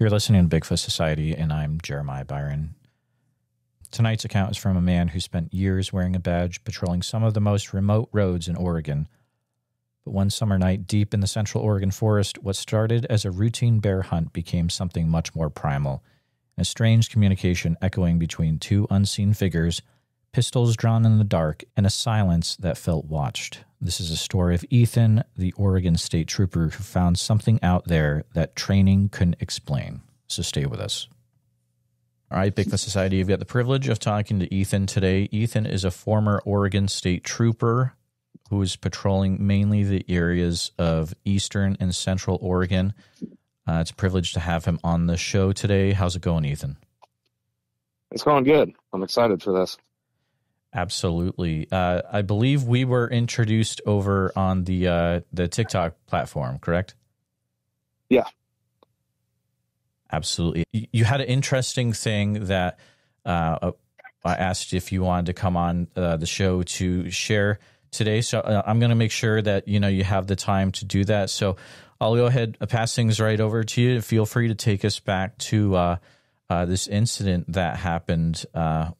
You're listening to Bigfoot Society, and I'm Jeremiah Byron. Tonight's account is from a man who spent years wearing a badge patrolling some of the most remote roads in Oregon. But one summer night deep in the Central Oregon forest, what started as a routine bear hunt became something much more primal, a strange communication echoing between two unseen figures, pistols drawn in the dark, and a silence that felt watched. This is a story of Ethan, the Oregon State Trooper who found something out there that training couldn't explain. So stay with us. All right, Bigfoot Society, you've got the privilege of talking to Ethan today. Ethan is a former Oregon State Trooper who is patrolling mainly the areas of eastern and central Oregon. It's a privilege to have him on the show today. How's it going, Ethan? It's going good. I'm excited for this. Absolutely. I believe we were introduced over on the TikTok platform, correct? Yeah. Absolutely. You had an interesting thing that I asked if you wanted to come on the show to share today. So I'm going to make sure that, you have the time to do that. So I'll go ahead and pass things right over to you. Feel free to take us back to this incident that happened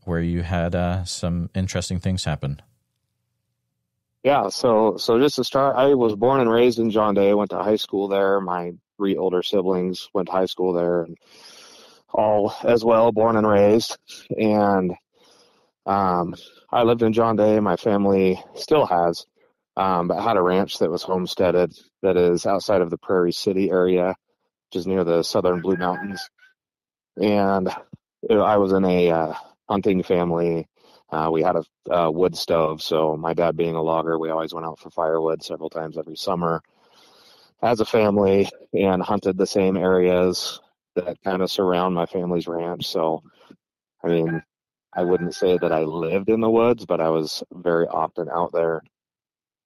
where you had some interesting things happen. Yeah. So just to start, I was born and raised in John Day, went to high school there. My 3 older siblings went to high school there, and all as well, born and raised. And I lived in John Day. My family still has, but had a ranch that was homesteaded that is outside of the Prairie City area, which is near the southern Blue Mountains. And I was in a hunting family. We had a wood stove, so my dad being a logger, we always went out for firewood several times every summer as a family and hunted the same areas that kind of surround my family's ranch. So, I mean, I wouldn't say that I lived in the woods, but I was very often out there.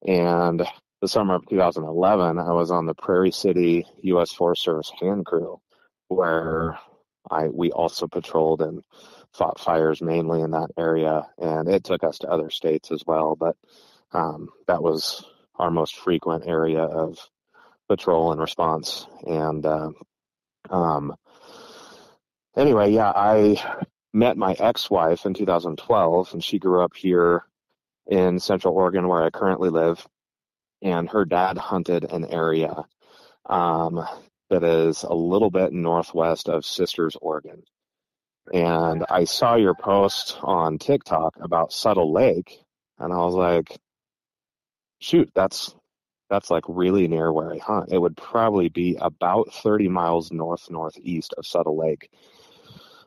And the summer of 2011, I was on the Prairie City U.S. Forest Service hand crew, where we also patrolled and fought fires mainly in that area, and it took us to other states as well. But that was our most frequent area of patrol and response. And anyway, yeah, I met my ex-wife in 2012, and she grew up here in Central Oregon where I currently live. And her dad hunted an area that is a little bit northwest of Sisters, Oregon. And I saw your post on TikTok about Suttle Lake, and I was like, shoot, that's like really near where I hunt. It would probably be about 30 miles northeast of Suttle Lake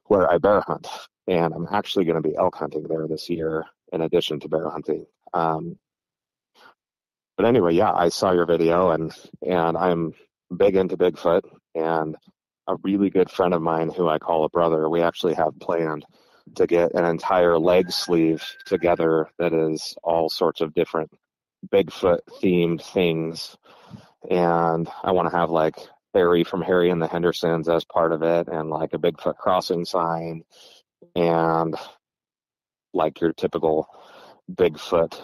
where I bear hunt. And I'm actually going to be elk hunting there this year in addition to bear hunting. But anyway, yeah, I saw your video, and I'm big into Bigfoot, and a really good friend of mine who I call a brother, we actually have planned to get an entire leg sleeve together that is all sorts of different Bigfoot themed things. And I want to have like Harry from Harry and the Hendersons as part of it, and like a Bigfoot crossing sign, and like your typical Bigfoot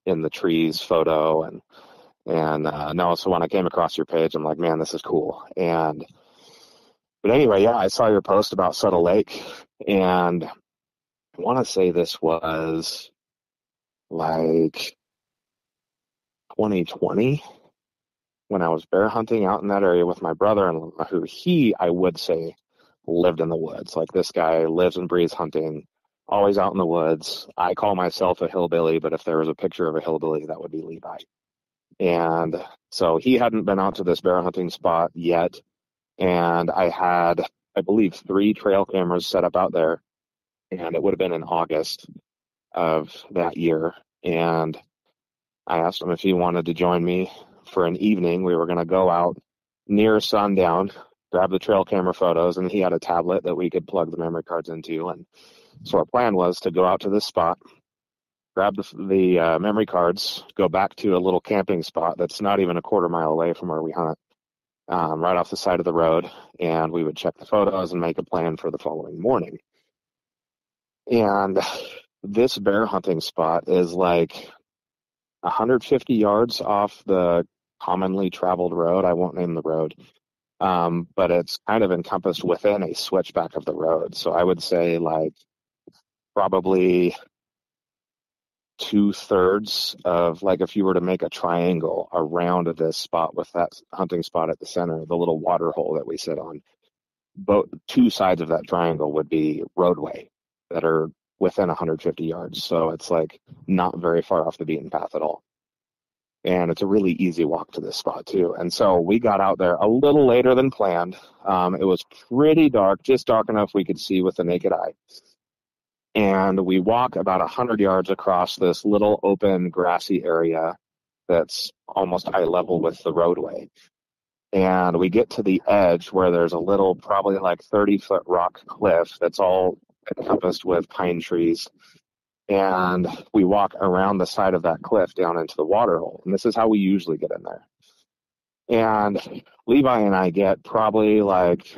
in the trees photo. And no, so when I came across your page, I'm like, man, this is cool. But anyway, yeah, I saw your post about Suttle Lake, and I want to say this was like 2020 when I was bear hunting out in that area with my brother, and who I would say lived in the woods. Like, this guy lives and breathes hunting, always out in the woods. I call myself a hillbilly, but if there was a picture of a hillbilly, that would be Levi. And so he hadn't been out to this bear hunting spot yet. And I had, I believe, 3 trail cameras set up out there. And it would have been in August of that year. And I asked him if he wanted to join me for an evening. We were going to go out near sundown, grab the trail camera photos, and he had a tablet that we could plug the memory cards into. And so our plan was to go out to this spot, grab the memory cards, go back to a little camping spot that's not even a quarter mile away from where we hunt, right off the side of the road, and we would check the photos and make a plan for the following morning. And this bear hunting spot is like 150 yards off the commonly traveled road. I won't name the road, But it's kind of encompassed within a switchback of the road. So I would say like probably 2/3 of, like, if you were to make a triangle around this spot with that hunting spot at the center, the little water hole that we sit on, both two sides of that triangle would be roadway that are within 150 yards. So it's like not very far off the beaten path at all. And it's a really easy walk to this spot too. And so we got out there a little later than planned. It was pretty dark, just dark enough we could see with the naked eye. And we walk about 100 yards across this little open grassy area that's almost eye level with the roadway. And we get to the edge where there's a little, probably like 30-foot rock cliff that's all encompassed with pine trees. And we walk around the side of that cliff down into the water hole. And this is how we usually get in there. And Levi and I get probably like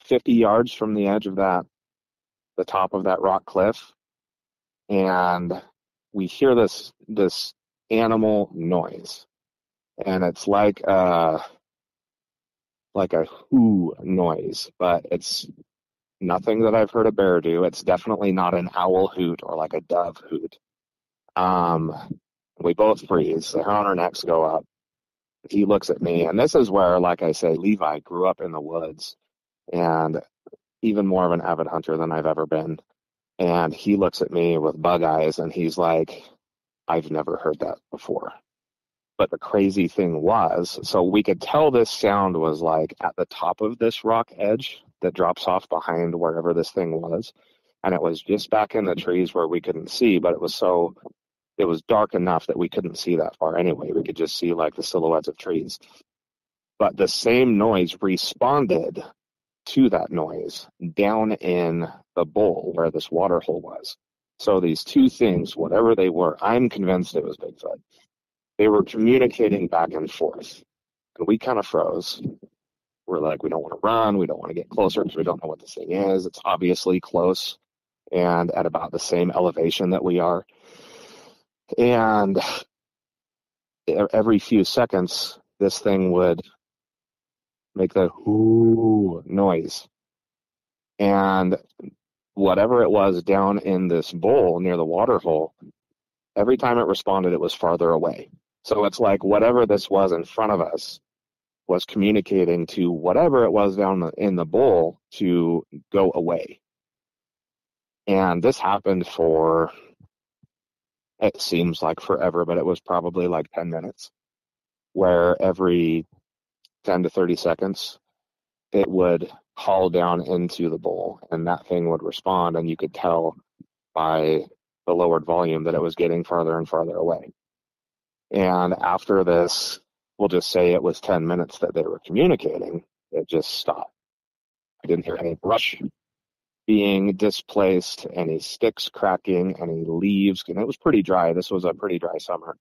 50 yards from the edge of the top of that rock cliff. And we hear this animal noise. And it's like a whoo noise, but it's nothing that I've heard a bear do. It's definitely not an owl hoot or like a dove hoot. We both freeze. The hair on our necks go up. He looks at me, and this is where, like I say, Levi grew up in the woods and even more of an avid hunter than I've ever been. And he looks at me with bug eyes, and he's like, I've never heard that before. But the crazy thing was, so we could tell this sound was like at the top of this rock edge that drops off behind wherever this thing was. And it was just back in the trees where we couldn't see, but it was dark enough that we couldn't see that far anyway. We could just see like the silhouettes of trees. But the same noise responded to that noise down in the bowl where this water hole was. So these two things, whatever they were, I'm convinced it was Bigfoot. They were communicating back and forth. And we kind of froze. We're like, we don't want to run. We don't want to get closer because we don't know what this thing is. It's obviously close and at about the same elevation that we are. And every few seconds, this thing would make the whoo noise. And whatever it was down in this bowl near the water hole, every time it responded, it was farther away. So it's like whatever this was in front of us was communicating to whatever it was down in the bowl to go away. And this happened for, it seems like forever, but it was probably like 10 minutes, where every 10 to 30 seconds, it would haul down into the bowl, and that thing would respond, and you could tell by the lowered volume that it was getting farther and farther away. And after this, we'll just say it was 10 minutes that they were communicating, it just stopped. I didn't hear any brush being displaced, any sticks cracking, any leaves, and it was pretty dry. This was a pretty dry summer.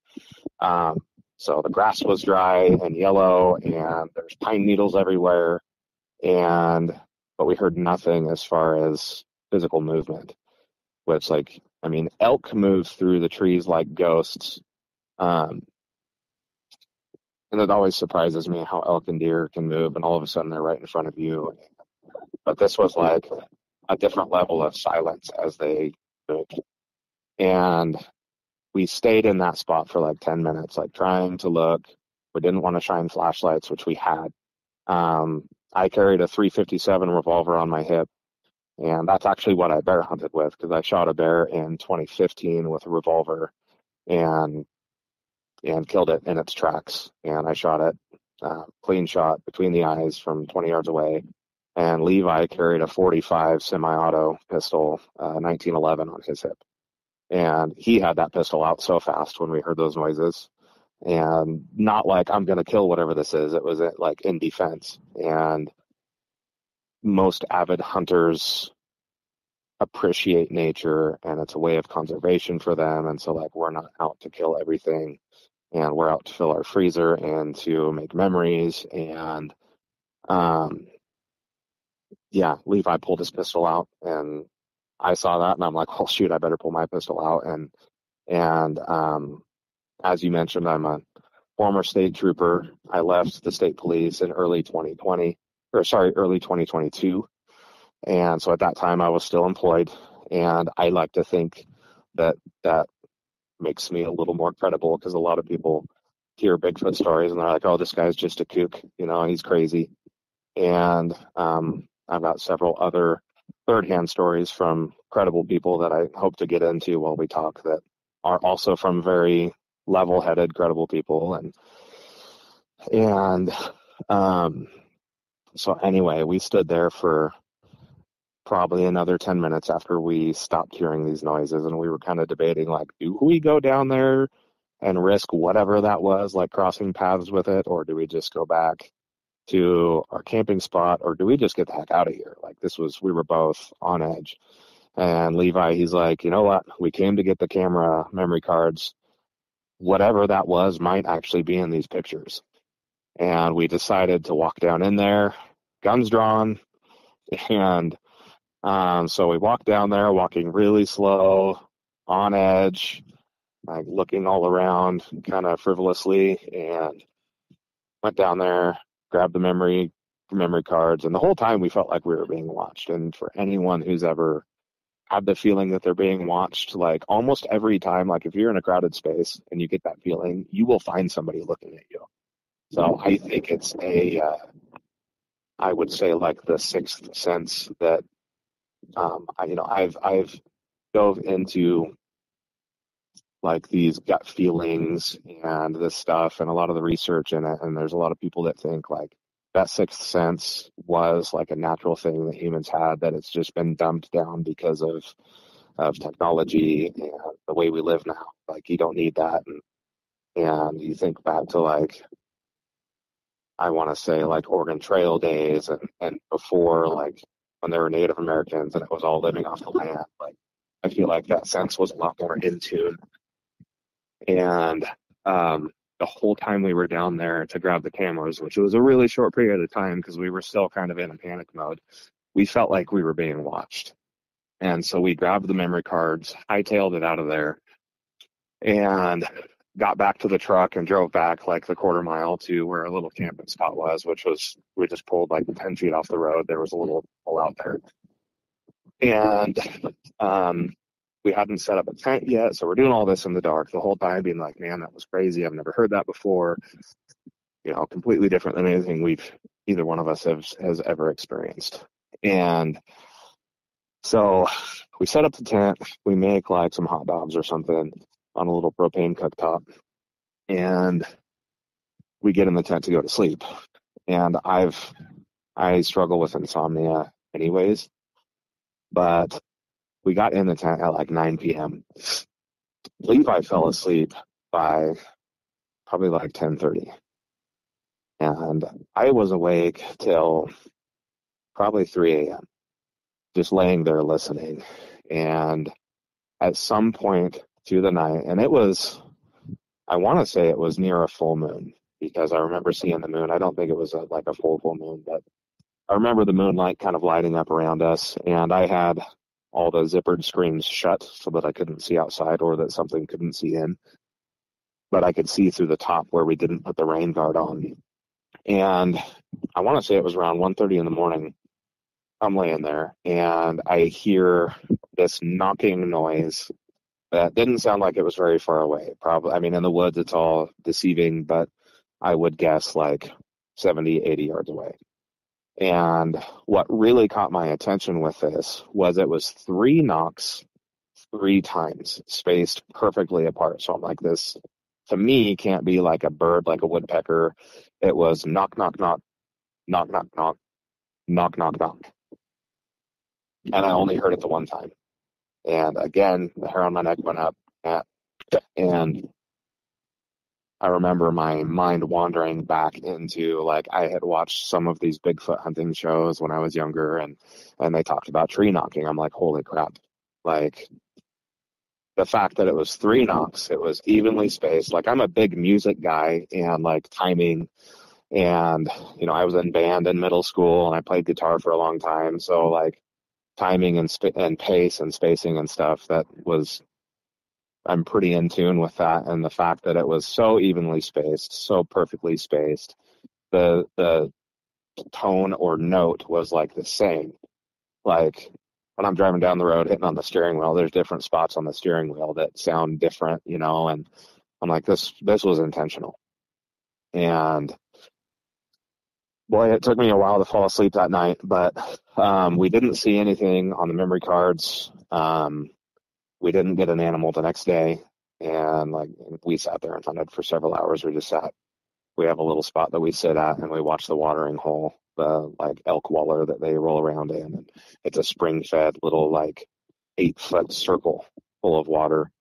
So the grass was dry and yellow, and there's pine needles everywhere. But we heard nothing as far as physical movement, which, like, I mean, elk move through the trees like ghosts. And it always surprises me how elk and deer can move, and all of a sudden they're right in front of you. But this was like a different level of silence as they moved. And we stayed in that spot for like 10 minutes, like trying to look. We didn't want to shine flashlights, which we had. I carried a .357 revolver on my hip, and that's actually what I bear hunted with, because I shot a bear in 2015 with a revolver and killed it in its tracks. And I shot it clean shot between the eyes from 20 yards away. And Levi carried a .45 semi-auto pistol, 1911 on his hip. And he had that pistol out so fast when we heard those noises. And not like, I'm going to kill whatever this is. It was like in defense. And most avid hunters appreciate nature, and it's a way of conservation for them. And so, like, we're not out to kill everything, and we're out to fill our freezer and to make memories. And yeah, Levi pulled his pistol out, and I saw that, and I'm like, oh shoot, I better pull my pistol out. And as you mentioned, I'm a former state trooper. I left the state police in early 2022. And so at that time I was still employed. And I like to think that that makes me a little more credible, because a lot of people hear Bigfoot stories and they're like, oh, this guy's just a kook, he's crazy. And I've got several other third-hand stories from credible people that I hope to get into while we talk, that are also from very level-headed, credible people. And so anyway, we stood there for probably another 10 minutes after we stopped hearing these noises, and we were kind of debating, like, do we go down there and risk whatever that was, like crossing paths with it, or do we just go back to our camping spot, or do we just get the heck out of here? Like, we were both on edge. And Levi, he's like, you know what? We came to get the camera memory cards. Whatever that was might actually be in these pictures. And we decided to walk down in there, guns drawn. And so we walked down there, walking really slow, on edge, like looking all around kind of frivolously, and went down there, grabbed the memory cards. And the whole time we felt like we were being watched. And for anyone who's ever had the feeling that they're being watched, like almost every time, like if you're in a crowded space and you get that feeling, you will find somebody looking at you. So I think it's I would say like the sixth sense that, I've dove into like these gut feelings and this stuff and a lot of the research in it. And there's a lot of people that think like that sixth sense was like a natural thing that humans had, that it's just been dumbed down because of technology and the way we live now. Like, you don't need that. And you think back to, like, I want to say like Oregon Trail days and before, like when there were Native Americans and it was all living off the land. Like, I feel like that sense was a lot more in tune. And the whole time we were down there to grab the cameras, which was a really short period of time because we were still kind of in a panic mode, we felt like we were being watched. And so we grabbed the memory cards, hightailed it out of there, and got back to the truck and drove back like the quarter mile to where our little camping spot was, which was, we just pulled like 10 feet off the road. There was a little hole out there. And we hadn't set up a tent yet, so we're doing all this in the dark the whole time, being like, man, that was crazy. I've never heard that before. Completely different than anything either one of us has ever experienced. And so we set up the tent. We make like some hot dogs or something on a little propane cooktop, and we get in the tent to go to sleep. And I struggle with insomnia anyways, but we got in the tent at like 9 p.m. Levi fell asleep by probably like 10:30. And I was awake till probably 3 a.m., just laying there listening. And at some point through the night, and I want to say it was near a full moon, because I remember seeing the moon. I don't think it was like a full moon, but I remember the moonlight kind of lighting up around us, and I had all the zippered screens shut so that I couldn't see outside, or that something couldn't see in. But I could see through the top where we didn't put the rain guard on. And I want to say it was around 1:30 in the morning. I'm laying there, and I hear this knocking noise that didn't sound like it was very far away. Probably, I mean, in the woods, it's all deceiving, but I would guess like 70, 80 yards away. And what really caught my attention with this was it was 3 knocks 3 times, spaced perfectly apart. So I'm like, this, to me, can't be like a bird, like a woodpecker. It was knock, knock, knock, knock, knock, knock, knock, knock, knock. And I only heard it the one time. And again, the hair on my neck went up. And I remember my mind wandering back into, like, I had watched some of these Bigfoot hunting shows when I was younger, and they talked about tree knocking. I'm like, holy crap. Like, the fact that it was 3 knocks, it was evenly spaced. Like, I'm a big music guy and like timing, and I was in band in middle school and I played guitar for a long time. So like timing and pace and spacing and stuff, that was I'm pretty in tune with that, and the fact that it was so evenly spaced, so perfectly spaced. The tone or note was like the same. Like when I'm driving down the road, hitting on the steering wheel, there's different spots on the steering wheel that sound different, you know, and I'm like, this was intentional. And boy, it took me a while to fall asleep that night, but we didn't see anything on the memory cards. We didn't get an animal the next day, and like we sat there and hunted for several hours. We just sat. We have a little spot that we sit at, and we watch the watering hole, the like elk waller that they roll around in. And it's a spring-fed little like 8-foot circle full of water.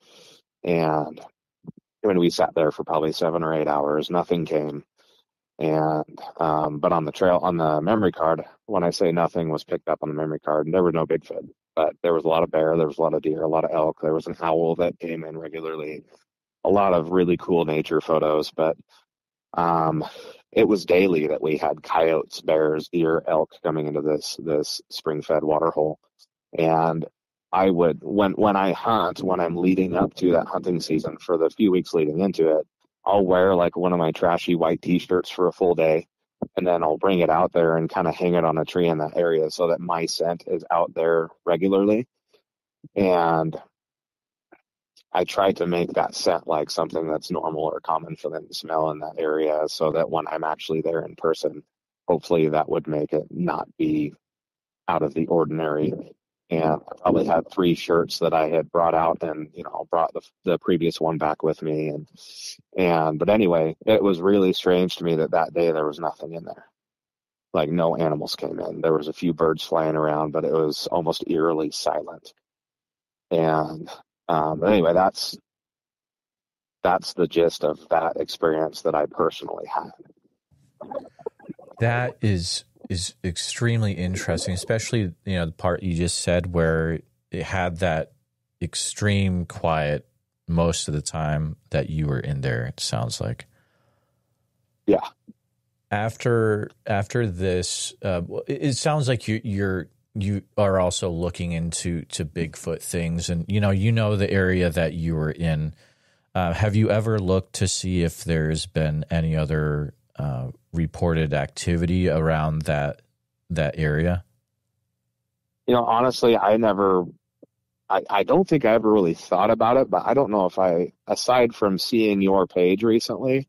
And when we sat there for probably 7 or 8 hours, nothing came. And but on the trail, on the memory card, when I say nothing was picked up on the memory card, there was no Bigfoot, but there was a lot of bear, there was a lot of deer, a lot of elk, there was an owl that came in regularly, a lot of really cool nature photos. But it was daily that we had coyotes, bears, deer, elk coming into this spring-fed water hole. And I would, when I hunt, when I'm leading up to that hunting season, for the few weeks leading into it, I'll wear like one of my trashy white t-shirts for a full day, and then I'll bring it out there and kind of hang it on a tree in that area so that my scent is out there regularly. And I try to make that scent like something that's normal or common for them to smell in that area, so that when I'm actually there in person, hopefully that would make it not be out of the ordinary. And I probably had 3 shirts that I had brought out, and brought the previous one back with me. And but anyway, it was really strange to me that day there was nothing in there. Like no animals came in. There was a few birds flying around, but it was almost eerily silent. And but anyway, that's the gist of that experience that I personally had. That is extremely interesting, especially the part you just said where it had that extreme quiet most of the time that you were in there. It sounds like. Yeah. After this, it sounds like you are also looking into Bigfoot things, and the area that you were in. Have you ever looked to see if there's been any other reported activity around that area? Honestly, I don't think I ever really thought about it, but I don't know if aside from seeing your page recently,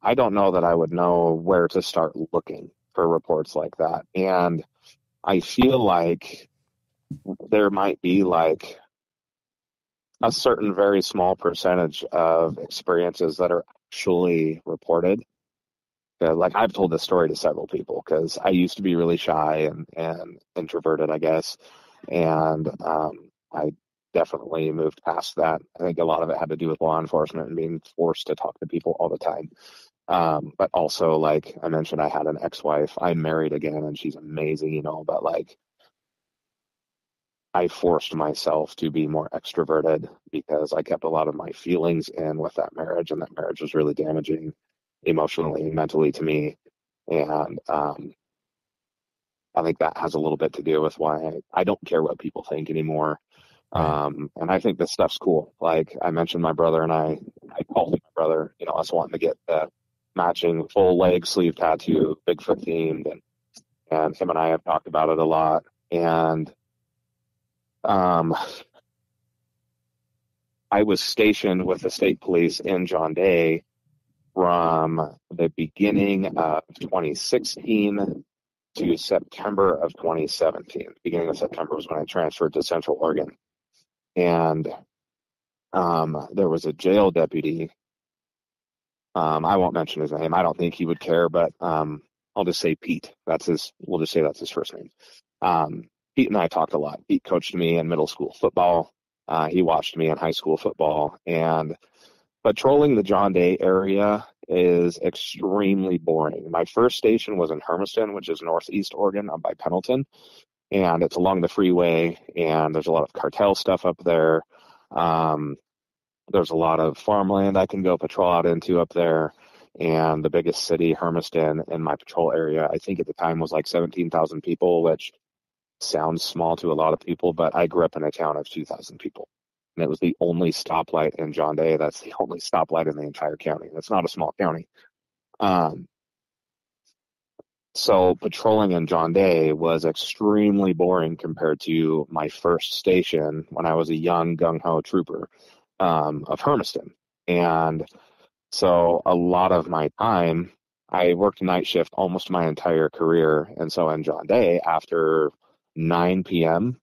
I don't know that I would know where to start looking for reports like that. And I feel like there might be like a certain very small percentage of experiences that are actually reported. Like I've told this story to several people because I used to be really shy and introverted, I guess. And I definitely moved past that. I think a lot of it had to do with law enforcement and being forced to talk to people all the time. But also, like I mentioned, I had an ex-wife. I'm married again, and she's amazing, but like I forced myself to be more extroverted because I kept a lot of my feelings in with that marriage, and that marriage was really damaging emotionally and mentally to me. And I think that has a little bit to do with why I don't care what people think anymore. And I think this stuff's cool. Like I mentioned, my brother and I called him my brother, us wanting to get the matching full leg sleeve tattoo, Bigfoot themed, and him and I have talked about it a lot. And I was stationed with the state police in John Day from the beginning of 2016 to September of 2017. Beginning of September was when I transferred to Central Oregon. And there was a jail deputy. I won't mention his name. I don't think he would care, but I'll just say Pete. We'll just say that's his first name. Pete and I talked a lot. Pete coached me in middle school football. He watched me in high school football. And patrolling the John Day area is extremely boring. My first station was in Hermiston, which is northeast Oregon, up by Pendleton. And it's along the freeway, and there's a lot of cartel stuff up there. There's a lot of farmland I can go patrol out into up there. And the biggest city, Hermiston, in my patrol area, I think at the time was like 17,000 people, which sounds small to a lot of people, but I grew up in a town of 2,000 people. And it was the only stoplight in John Day. That's the only stoplight in the entire county. It's not a small county. So patrolling in John Day was extremely boring compared to my first station when I was a young gung-ho trooper of Hermiston. And so a lot of my time, I worked night shift almost my entire career. And so in John Day, after 9 p.m.,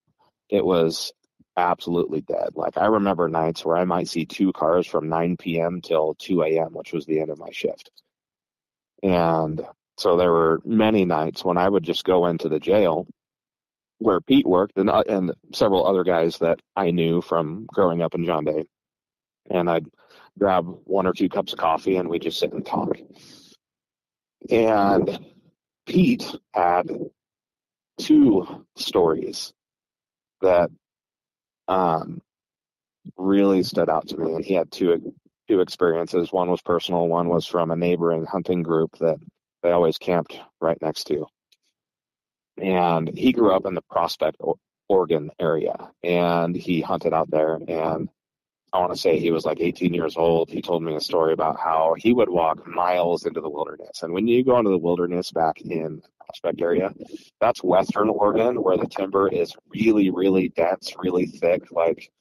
it was absolutely dead. Like I remember nights where I might see 2 cars from 9 p.m. till 2 a.m., which was the end of my shift. And so there were many nights when I would just go into the jail where Pete worked and several other guys that I knew from growing up in John Day. And I'd grab 1 or 2 cups of coffee and we'd just sit and talk. And Pete had 2 stories that really stood out to me. And he had two experiences. One was personal. One was from a neighboring hunting group that they always camped right next to. And he grew up in the Prospect, Oregon area, and he hunted out there. And I want to say he was like 18 years old. He told me a story about how he would walk miles into the wilderness. And when you go into the wilderness back in the Prospect area, that's Western Oregon, where the timber is really, really dense, really thick. Like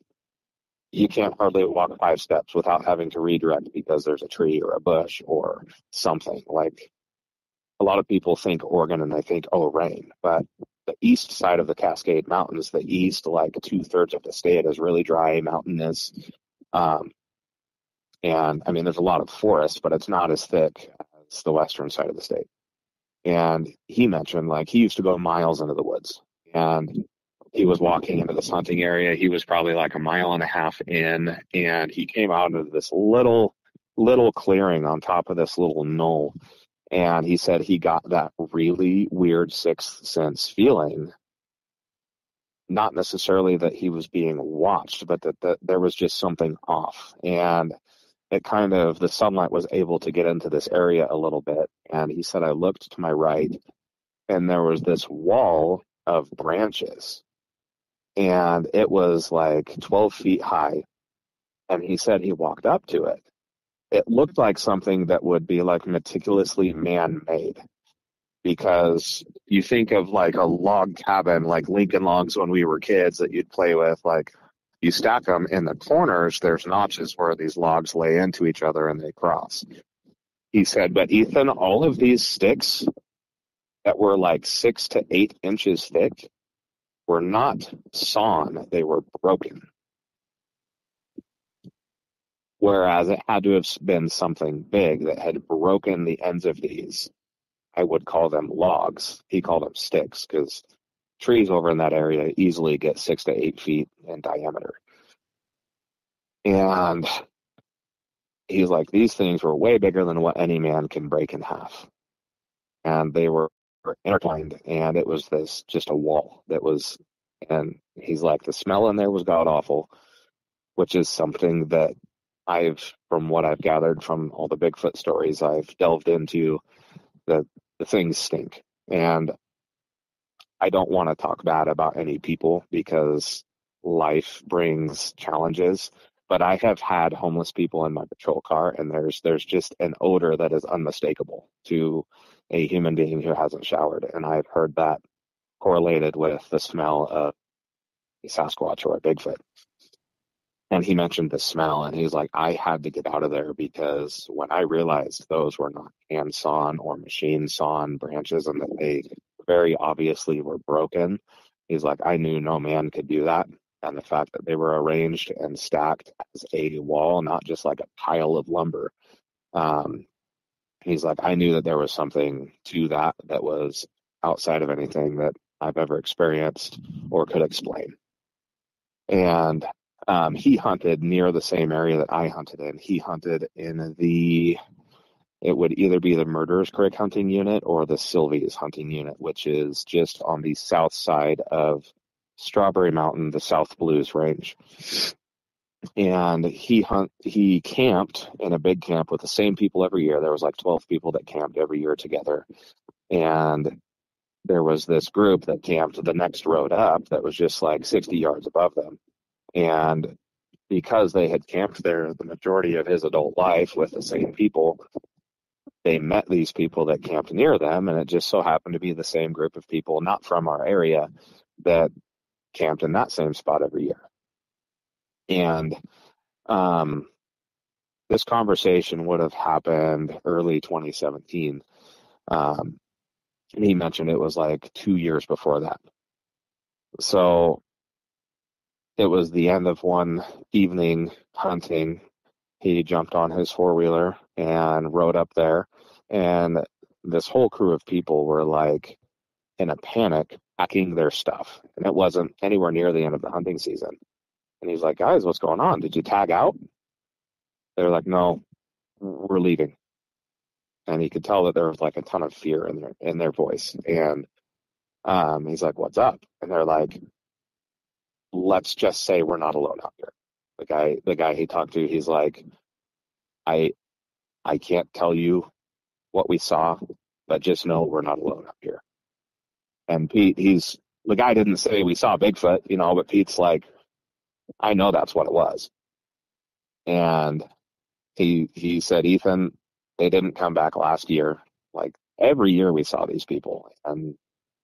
you can't hardly walk 5 steps without having to redirect because there's a tree or a bush or something. Like a lot of people think Oregon and they think, oh, rain. But the east side of the Cascade Mountains, the east, like 2/3 of the state is really dry, mountainous. And I mean, there's a lot of forest, but it's not as thick as the western side of the state. And he mentioned like he used to go miles into the woods, and he was walking into this hunting area. He was probably like 1.5 miles in, and he came out into this little clearing on top of this little knoll. And he said he got that really weird sixth sense feeling, not necessarily that he was being watched, but that there was just something off. And it kind of, the sunlight was able to get into this area a little bit. And he said, I looked to my right, and there was this wall of branches. And it was like 12 feet high. And he said he walked up to it. It looked like something that would be like meticulously man-made, because you think of like a log cabin, like Lincoln logs when we were kids that you'd play with, like you stack them in the corners, there's notches where these logs lay into each other and they cross. He said, but Ethan, all of these sticks that were like 6 to 8 inches thick were not sawn, they were broken. Whereas it had to have been something big that had broken the ends of these. I would call them logs. He called them sticks, because trees over in that area easily get 6 to 8 feet in diameter. And he's like, these things were way bigger than what any man can break in half. And they were intertwined, and it was this just a wall that was, and he's like, the smell in there was god awful, which is something that from what I've gathered from all the Bigfoot stories I've delved into, the things stink. And I don't want to talk bad about any people because life brings challenges, but I have had homeless people in my patrol car, and there's just an odor that is unmistakable to a human being who hasn't showered. And I've heard that correlated with the smell of a Sasquatch or a Bigfoot. And he mentioned the smell, and he's like, I had to get out of there, because when I realized those were not hand sawn or machine sawn branches and that they very obviously were broken, he's like, I knew no man could do that. And the fact that they were arranged and stacked as a wall, not just like a pile of lumber. He's like, I knew that there was something to that was outside of anything that I've ever experienced or could explain. And he hunted near the same area that I hunted in. He hunted in it would either be the Murderers Creek hunting unit or the Sylvia's hunting unit, which is just on the south side of Strawberry Mountain, the South Blues Range. And he camped in a big camp with the same people every year. There was like 12 people that camped every year together. And there was this group that camped the next road up that was just like 60 yards above them. And because they had camped there the majority of his adult life with the same people, they met these people that camped near them, and it just so happened to be the same group of people, not from our area, that camped in that same spot every year. And this conversation would have happened early 2017. And he mentioned it was like 2 years before that. So it was the end of one evening hunting. He jumped on his four-wheeler and rode up there. And this whole crew of people were like in a panic, packing their stuff. And it wasn't anywhere near the end of the hunting season. And he's like, guys, what's going on? Did you tag out? They're like, no, we're leaving. And he could tell that there was like a ton of fear in their voice. And he's like, what's up? And they're like, let's just say we're not alone out here. The guy he talked to, he's like, I can't tell you what we saw, but just know we're not alone out here. And Pete, the guy didn't say we saw Bigfoot, but Pete's like, I know that's what it was. And he said, Ethan, they didn't come back last year. Like every year we saw these people and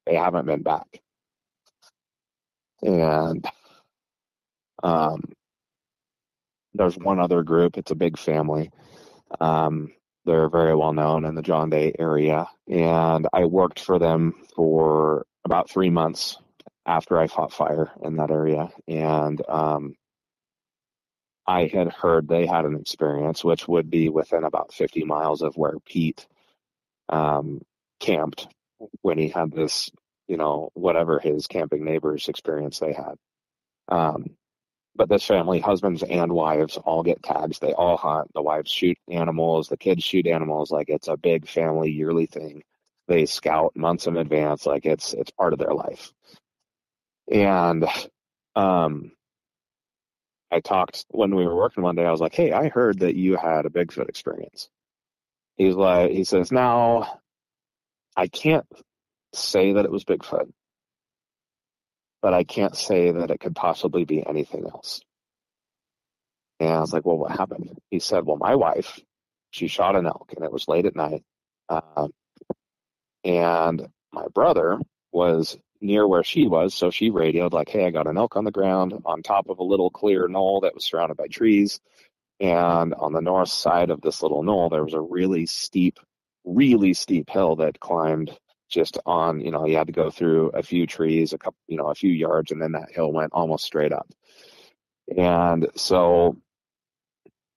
they haven't been back. And there's one other group. It's a big family. They're very well known in the John Day area. And I worked for them for about 3 months after I fought fire in that area. And I had heard they had an experience, which would be within about 50 miles of where Pete camped when he had this, whatever his camping neighbors experience they had. But this family, husbands and wives, all get tags. They all hunt. The wives shoot animals. The kids shoot animals. Like it's a big family yearly thing. They scout months in advance. Like it's part of their life. And I talked when we were working one day. I was like, "Hey, I heard that you had a Bigfoot experience." He says, "Now, I can't say that it was Bigfoot, but I can't say that it could possibly be anything else." And I was like, "Well, what happened?" He said, "Well, my wife, she shot an elk, and it was late at night, and my brother was near where she was, so she radioed like, 'Hey, I got an elk on the ground on top of a little clear knoll that was surrounded by trees, and on the north side of this little knoll, there was a really steep hill that climbed just on, you had to go through a few trees, a few yards, and then that hill went almost straight up.' And so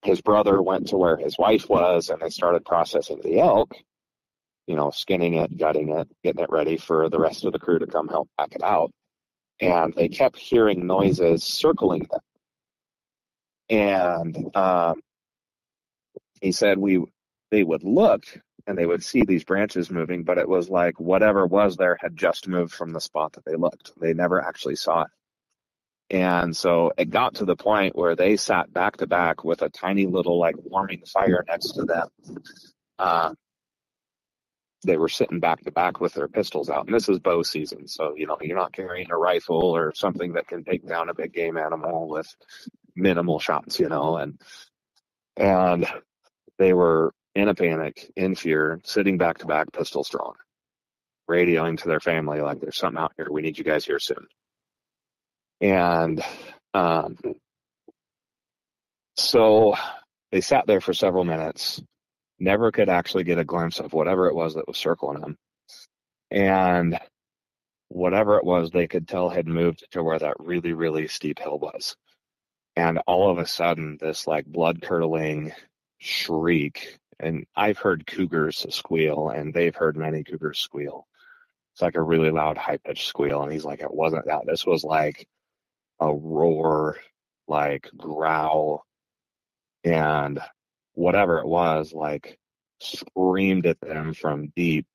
his brother went to where his wife was, and they started processing the elk, skinning it, gutting it, getting it ready for the rest of the crew to come help pack it out. And they kept hearing noises circling them. And he said they would look and they would see these branches moving, but it was like whatever was there had just moved from the spot that they looked. They never actually saw it. And so it got to the point where they sat back to back with a tiny little like warming fire next to them. They were sitting back to back with their pistols out. And this is bow season. So, you're not carrying a rifle or something that can take down a big game animal with minimal shots, and they were in a panic, in fear, sitting back to back, pistols drawn, radioing to their family like, "There's something out here. We need you guys here soon." And so they sat there for several minutes, never could actually get a glimpse of whatever it was that was circling them. And whatever it was, they could tell had moved to where that really, really steep hill was. And all of a sudden, this like blood-curdling shriek, and I've heard cougars squeal, and they've heard many cougars squeal. It's like a really loud, high-pitched squeal. And he's like, it wasn't that. This was like a roar, like growl, and whatever it was, like screamed at them from deep.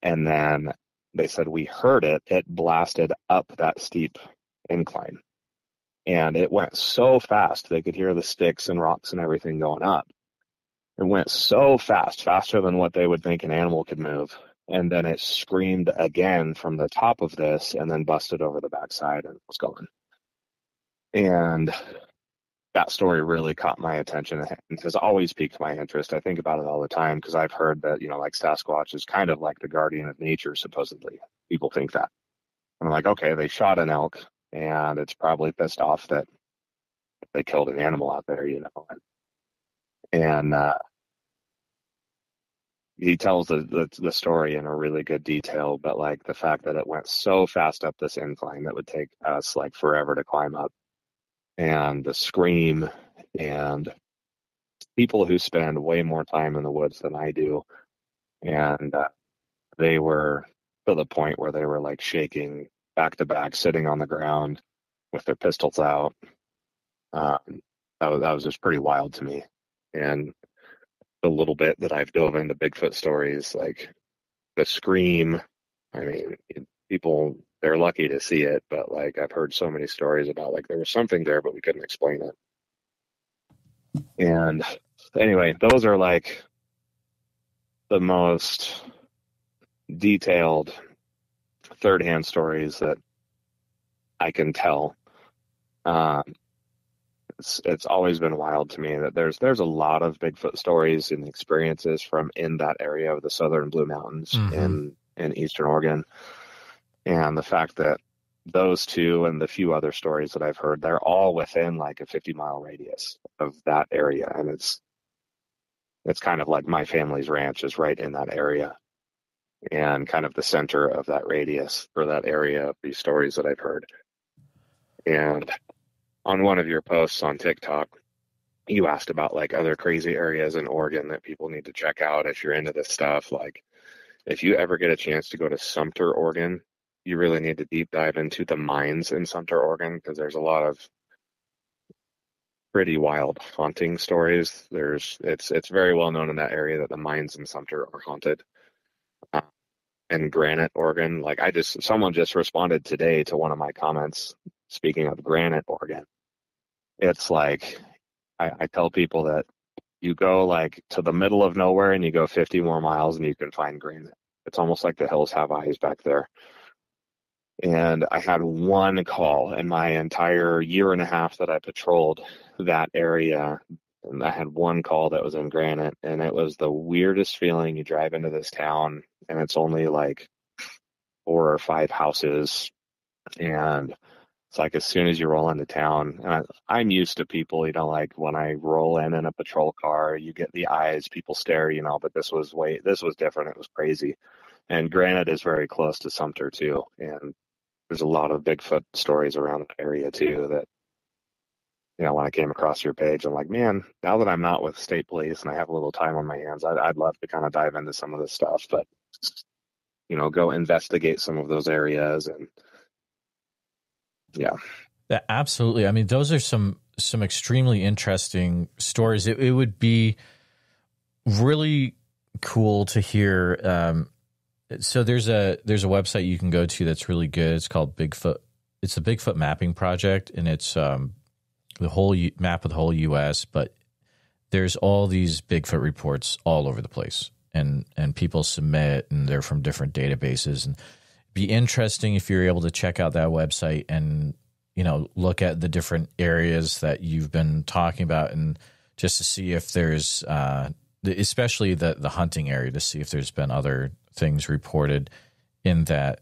And then they said, we heard it. It blasted up that steep incline. And it went so fast, they could hear the sticks and rocks and everything going up. It went so fast, faster than what they would think an animal could move. And then it screamed again from the top of this and then busted over the backside and was gone. And that story really caught my attention and has always piqued my interest. I think about it all the time because I've heard that, like Sasquatch is kind of like the guardian of nature, supposedly. People think that. I'm like, okay, they shot an elk and it's probably pissed off that they killed an animal out there, And he tells the story in a really good detail, but like the fact that it went so fast up this incline that would take us like forever to climb up, and the scream, and people who spend way more time in the woods than I do, and they were to the point where they were like shaking back to back, sitting on the ground with their pistols out. That was just pretty wild to me. And the little bit that I've dove into Bigfoot stories, like the scream, I mean, people, they're lucky to see it, but like I've heard so many stories about like there was something there, but we couldn't explain it. And anyway, those are like the most detailed third-hand stories that I can tell. It's always been wild to me that there's a lot of Bigfoot stories and experiences from in that area of the southern Blue Mountains in eastern Oregon. And the fact that those two and the few other stories that I've heard, they're all within like a 50-mile radius of that area. And it's kind of like my family's ranch is right in that area and kind of the center of that radius for that area of these stories that I've heard. And on one of your posts on TikTok, you asked about like other crazy areas in Oregon that people need to check out if you're into this stuff. Like if you ever get a chance to go to Sumter, Oregon, you really need to deep dive into the mines in Sumter, Oregon, because there's a lot of pretty wild haunting stories. It's very well known in that area that the mines in Sumter are haunted. And Granite, Oregon, like someone just responded today to one of my comments. Speaking of Granite, Oregon, it's like I tell people that you go like to the middle of nowhere and you go 50 more miles and you can find granite. It's almost like the hills have eyes back there. And I had one call in my entire year and a half that I patrolled that area. And I had one call that was in Granite, and it was the weirdest feeling. You drive into this town and it's only like 4 or 5 houses. And it's like as soon as you roll into town, and I'm used to people, like when I roll in a patrol car, you get the eyes, people stare, but this was different. It was crazy. And Granite is very close to Sumter too. And there's a lot of Bigfoot stories around the area too that, when I came across your page, I'm like, man, now that I'm not with state police and I have a little time on my hands, I'd love to kind of dive into some of this stuff, but, go investigate some of those areas. And yeah. Absolutely. I mean, those are some extremely interesting stories. It would be really cool to hear. So there's a website you can go to that's really good. It's called Bigfoot. It's the Bigfoot Mapping Project, and it's the whole map of the whole U.S. But there's all these Bigfoot reports all over the place, and people submit, and they're from different databases. And be interesting if you're able to check out that website and look at the different areas that you've been talking about, and just to see if there's especially the hunting area, to see if there's been other things reported in that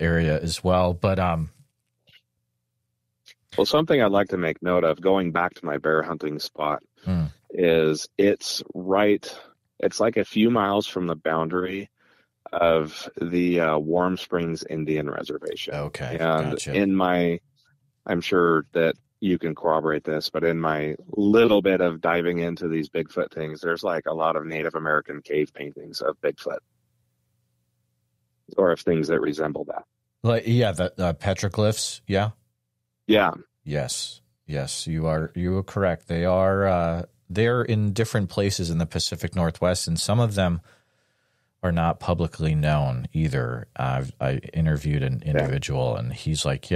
area as well. But well, something I'd like to make note of, going back to my bear hunting spot, is it's like a few miles from the boundary of the Warm Springs Indian Reservation. Okay, and gotcha. I'm sure that you can corroborate this, but in my little bit of diving into these Bigfoot things, there's like a lot of Native American cave paintings of Bigfoot, or of things that resemble that. Like, yeah, the petroglyphs. Yeah. Yeah. Yes. You are correct. They're in different places in the Pacific Northwest, and some of them are not publicly known either. I interviewed an individual, and he's like,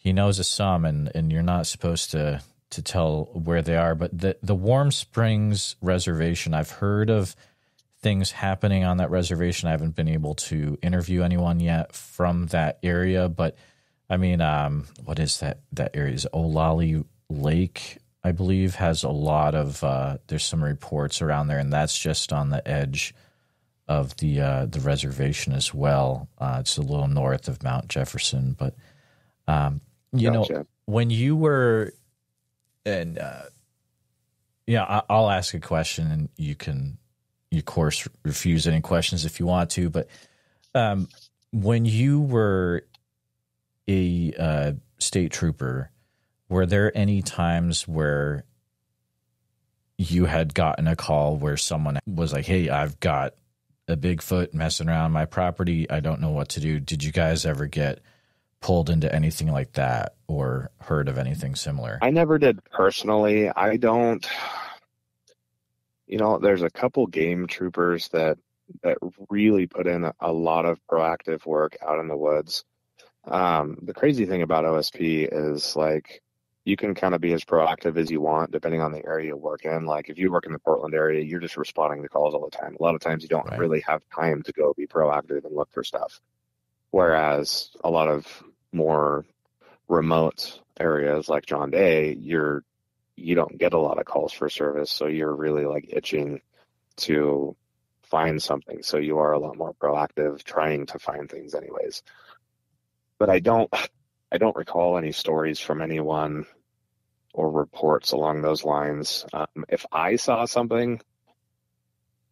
he knows of some, and you're not supposed to tell where they are. But the Warm Springs Reservation, I've heard of things happening on that reservation. I haven't been able to interview anyone yet from that area, but I mean, what is that area? Is Olali Lake I believe, has a lot of there's some reports around there, and that's just on the edge of the reservation as well. It's a little north of Mount Jefferson, but you know, when you were, and I'll ask a question, and you can, of course, refuse any questions if you want to. But when you were a state trooper, were there any times where you had gotten a call where someone was like, "Hey, I've got a Bigfoot messing around my property. I don't know what to do"? Did you guys ever get pulled into anything like that or heard of anything similar? I never did personally. I don't, there's a couple game troopers that really put in a lot of proactive work out in the woods. The crazy thing about OSP is, like, you can kind of be as proactive as you want depending on the area you work in. Like, if you work in the Portland area, you're just responding to calls all the time. A lot of times you don't really have time to go be proactive and look for stuff. Whereas a lot of more remote areas like John Day, you don't get a lot of calls for service, so you're really like itching to find something. So you are a lot more proactive trying to find things anyways. But I don't recall any stories from anyone or reports along those lines. If I saw something,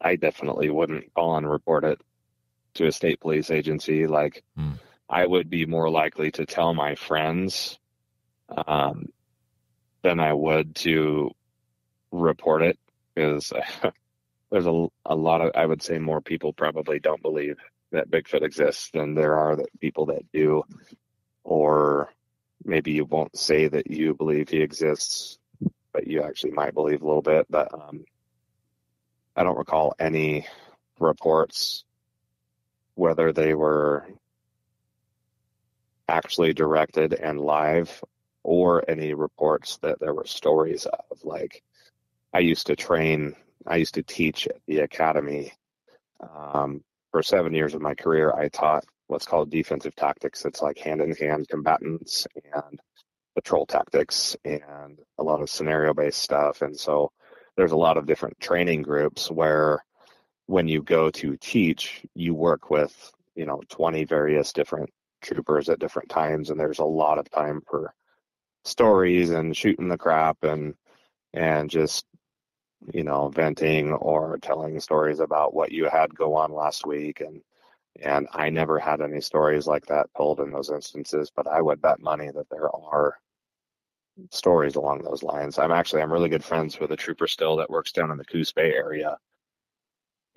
I definitely wouldn't call and report it to a state police agency. Like, I would be more likely to tell my friends than I would to report it, because there's a lot of, I would say, more people probably don't believe that Bigfoot exists than there are people that do. Or maybe you won't say that you believe he exists, but you actually might believe a little bit. But I don't recall any reports, whether they were actually directed and live, or any reports that there were stories of. Like, I used to teach at the academy. For 7 years of my career, I taught what's called defensive tactics. It's like hand-in-hand combatants and patrol tactics and a lot of scenario-based stuff. And so there's a lot of different training groups where when you go to teach, you work with, 20 various different troopers at different times. And there's a lot of time for stories and shooting the crap and just, venting or telling stories about what you had go on last week. And I never had any stories like that told in those instances, but I would bet money that there are stories along those lines. I'm really good friends with a trooper still that works down in the Coos Bay area,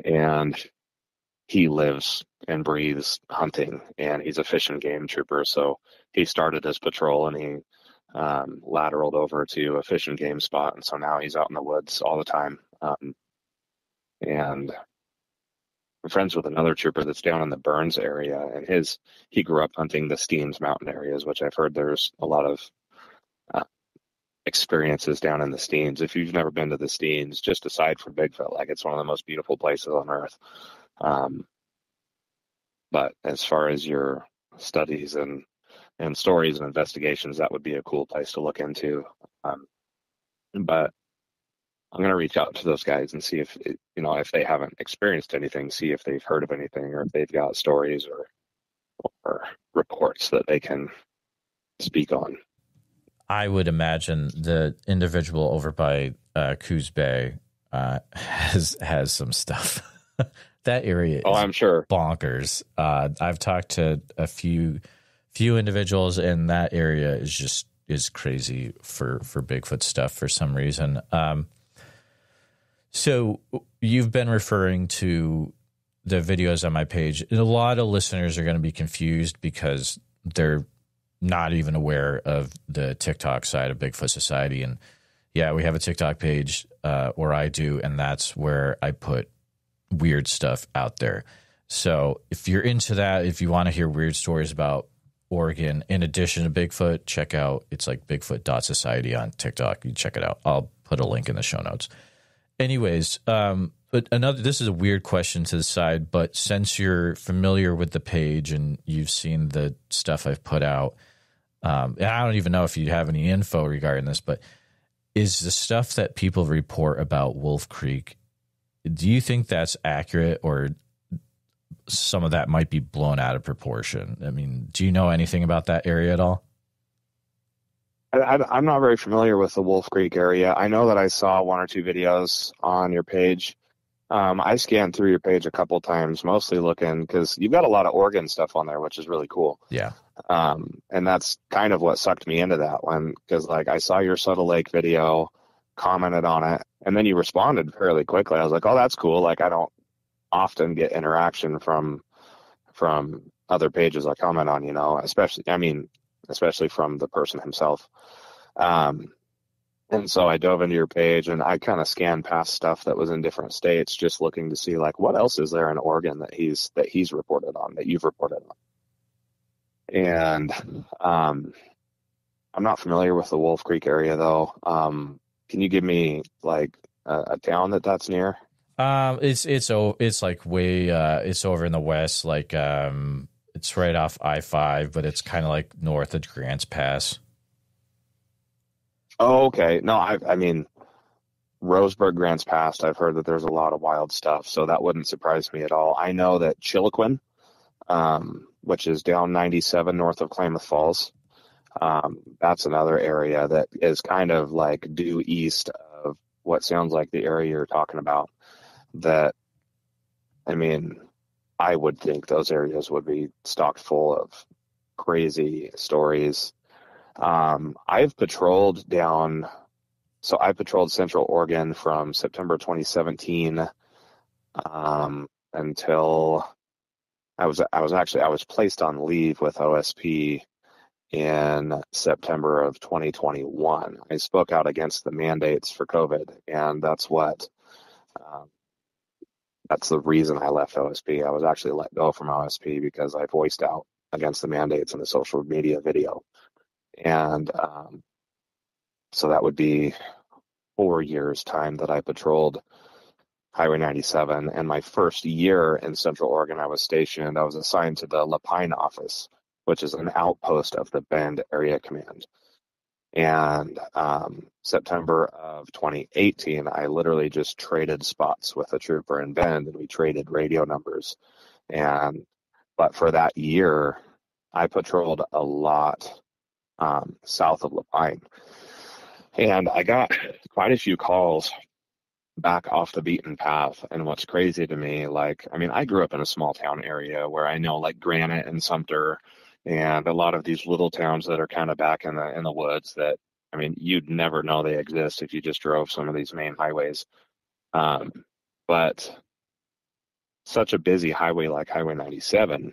and he lives and breathes hunting, and he's a fish and game trooper. So he started his patrol and he lateraled over to a fish and game spot, and so now he's out in the woods all the time. And I'm friends with another trooper that's down in the Burns area, and he grew up hunting the Steens mountain areas, which I've heard there's a lot of experiences down in the Steens. If you've never been to the Steens, just aside from Bigfoot, like, it's one of the most beautiful places on earth. But as far as your studies and stories and investigations, that would be a cool place to look into. But I'm going to reach out to those guys and see if they haven't experienced anything, see if they've heard of anything, or if they've got stories or reports that they can speak on. I would imagine the individual over by Coos Bay has some stuff. That area is, I'm sure, bonkers. I've talked to a few individuals, and that area is crazy for Bigfoot stuff for some reason. So you've been referring to the videos on my page. And a lot of listeners are going to be confused because they're not even aware of the TikTok side of Bigfoot Society. And yeah, we have a TikTok page, or I do, and that's where I put weird stuff out there. So if you're into that, if you want to hear weird stories about Oregon, in addition to Bigfoot, check out, it's like Bigfoot.society on TikTok. You check it out. I'll put a link in the show notes. Anyways, but this is a weird question to the side, but since you're familiar with the page and you've seen the stuff I've put out, and I don't even know if you have any info regarding this, but Is the stuff that people report about Wolf Creek, do you think that's accurate, or some of that might be blown out of proportion? I mean, do you know anything about that area at all? I'm not very familiar with the Wolf Creek area. I know that I saw one or two videos on your page. I scanned through your page a couple times, mostly looking because you've got a lot of Oregon stuff on there, which is really cool. Yeah. And that's kind of what sucked me into that one, because like I saw your Suttle Lake video, commented on it, and then you responded fairly quickly. I was like, oh, that's cool. Like I don't often get interaction from other pages I comment on, especially from the person himself. And so I dove into your page and I kind of scanned past stuff that was in different states, just looking to see like what else is there in Oregon that he's reported on, that you've reported on. And I'm not familiar with the Wolf Creek area though. Can you give me like a town that's near? It's like way it's over in the west, like it's right off I-5, but it's kind of like north of Grants Pass. Oh, okay. No, I mean Roseburg, Grants Pass. I've heard that there's a lot of wild stuff, so that wouldn't surprise me at all. I know that Chiloquin, which is down 97 north of Klamath Falls, that's another area that is kind of like due east of what sounds like the area you're talking about. That, I mean, I would think those areas would be stocked full of crazy stories. I've patrolled Central Oregon from September 2017 until I was placed on leave with OSP in September of 2021. I spoke out against the mandates for COVID, and that's the reason I left OSP. I was actually let go from OSP because I voiced out against the mandates in a social media video. And so that would be 4 years' time that I patrolled Highway 97. And my first year in Central Oregon, I was assigned to the Lapine office, which is an outpost of the Bend Area Command. And September of 2018, I literally just traded spots with a trooper in Bend, and we traded radio numbers. But for that year, I patrolled a lot south of Lapine. And I got quite a few calls back off the beaten path. And what's crazy to me, I grew up in a small town area where I know like Granite and Sumter and a lot of these little towns that are kind of back in the woods that, you'd never know they exist if you just drove some of these main highways. But such a busy highway like Highway 97,